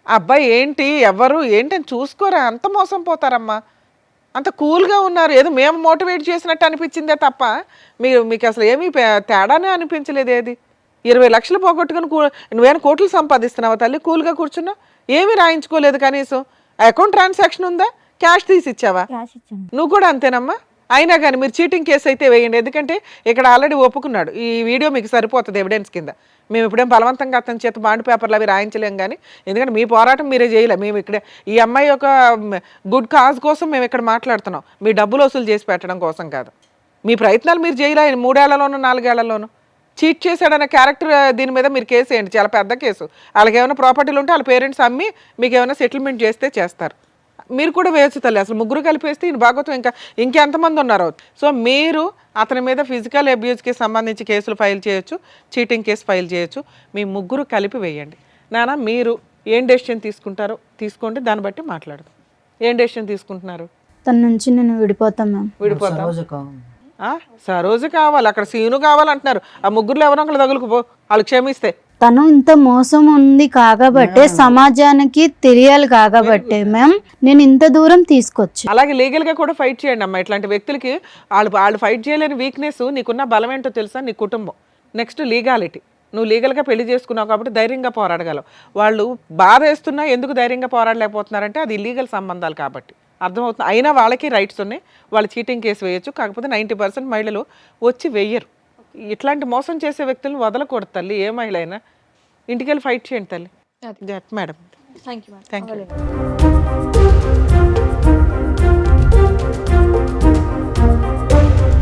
అబ్బాయి ఏంటి ఎవరు ఏంటి అని చూసుకోరా, అంత మోసం పోతారమ్మా. అంత కూల్గా ఉన్నారు, ఏదో మేము మోటివేట్ చేసినట్టు అనిపించిందే తప్ప మీకు అసలు ఏమీ తేడానే అనిపించలేదు. ఏది 20 లక్షలు పోగొట్టుకుని నువ్వేమైనా కోట్లు సంపాదిస్తున్నావా తల్లి, కూల్గా కూర్చున్నావు, ఏమీ రాయించుకోలేదు కనీసం. అకౌంట్ ట్రాన్సాక్షన్ ఉందా, క్యాష్ తీసి ఇచ్చావా? క్యాష్ ఇచ్చాను. నువ్వు కూడా అంతేనమ్మా. అయినా కానీ మీరు చీటింగ్ కేసు అయితే వేయండి, ఎందుకంటే ఇక్కడ ఆల్రెడీ ఒప్పుకున్నాడు. ఈ వీడియో మీకు సరిపోతుంది ఎవిడెన్స్ కింద. మేము ఇప్పుడేం బలవంతంగా అతని చేత బాండ్ పేపర్లు అవి రాయించలేం, కానీ ఎందుకంటే మీ పోరాటం మీరే చేయలే. మేము ఇక్కడ ఈ అమ్మాయి ఒక గుడ్ కాజ్ కోసం మేము ఇక్కడ మాట్లాడుతున్నాం, మీ డబ్బులు వసూలు చేసి పెట్టడం కోసం కాదు. మీ ప్రయత్నాలు మీరు చేయలే 3 ఏళ్లలోనూ 4 ఏళ్లలోనూ. చీట్ చేశాడన్న క్యారెక్టర్ దీని మీద మీరు కేసు వేయండి, చాలా పెద్ద కేసు. వాళ్ళకి ఏమైనా ప్రాపర్టీలు ఉంటే వాళ్ళ పేరెంట్స్ అమ్మి మీకు ఏమైనా సెటిల్మెంట్ చేస్తే చేస్తారు. మీరు కూడా వేయచ్చు తల్లి, అసలు ముగ్గురు కలిపేస్తే ఈయన భాగవతం ఇంకెంతమంది ఉన్నారో. సో మీరు అతని మీద ఫిజికల్ అబ్యూస్కి సంబంధించి కేసులు ఫైల్ చేయొచ్చు, చీటింగ్ కేసు ఫైల్ చేయొచ్చు. మీ ముగ్గురు కలిపి వేయండి. నాన్న మీరు ఏం డెసిషన్ తీసుకుంటారో తీసుకోండి, దాన్ని బట్టి మాట్లాడదాం. ఏం డెసిషన్ తీసుకుంటున్నారు? తన నుంచి నేను విడిపోతాం మ్యామ్. విడిపోతాం. సరోజ కావాలి. సరోజు కావాలి, అక్కడ సీను కావాలంటున్నారు. ఆ ముగ్గురులో ఎవరో ఒకళ్ళు తగులుకుపో, వాళ్ళు క్షమిస్తే. తను ఇంత మోసం ఉంది కాకబట్టే, సమాజానికి తెలియాలి కాకబట్టే మ్యామ్ నేను ఇంత దూరం తీసుకొచ్చి. అలాగే లీగల్ గా కూడా ఫైట్ చేయండి అమ్మా. ఇట్లాంటి వ్యక్తులకి వాళ్ళు ఫైట్ చేయలేని వీక్నెస్ నీకున్న బలం ఏంటో తెలుసా, నీ కుటుంబం. Next legality. నువ్వు లీగల్గా పెళ్లి చేసుకున్నావు కాబట్టి ధైర్యంగా పోరాడగలవు. వాళ్ళు బాధ వేస్తున్నా ఎందుకు ధైర్యంగా పోరాడలేకపోతున్నారంటే అది ఇల్లీగల్ సంబంధాలు కాబట్టి. అర్థమవుతుంది. అయినా వాళ్ళకి రైట్స్ ఉన్నాయి, వాళ్ళు చీటింగ్ కేసు వేయచ్చు. కాకపోతే 90% మహిళలు వచ్చి వెయ్యరు. ఇట్లాంటి మోసం చేసే వ్యక్తులను వదలకూడదు తల్లి, ఏ మహిళ అయినా. ఇంటికి వెళ్ళి ఫైట్ చేయండి తల్లి. Madam thank you.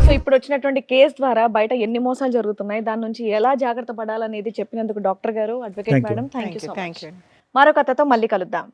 సో ఇప్పుడు వచ్చినటువంటి కేసు ద్వారా బయట ఎన్ని మోసాలు జరుగుతున్నాయి, దాని నుంచి ఎలా జాగ్రత్త పడాలనేది చెప్పినందుకు డాక్టర్ గారు, advocate madam, thank you so much. మరో కథతో మళ్ళీ కలుద్దాం.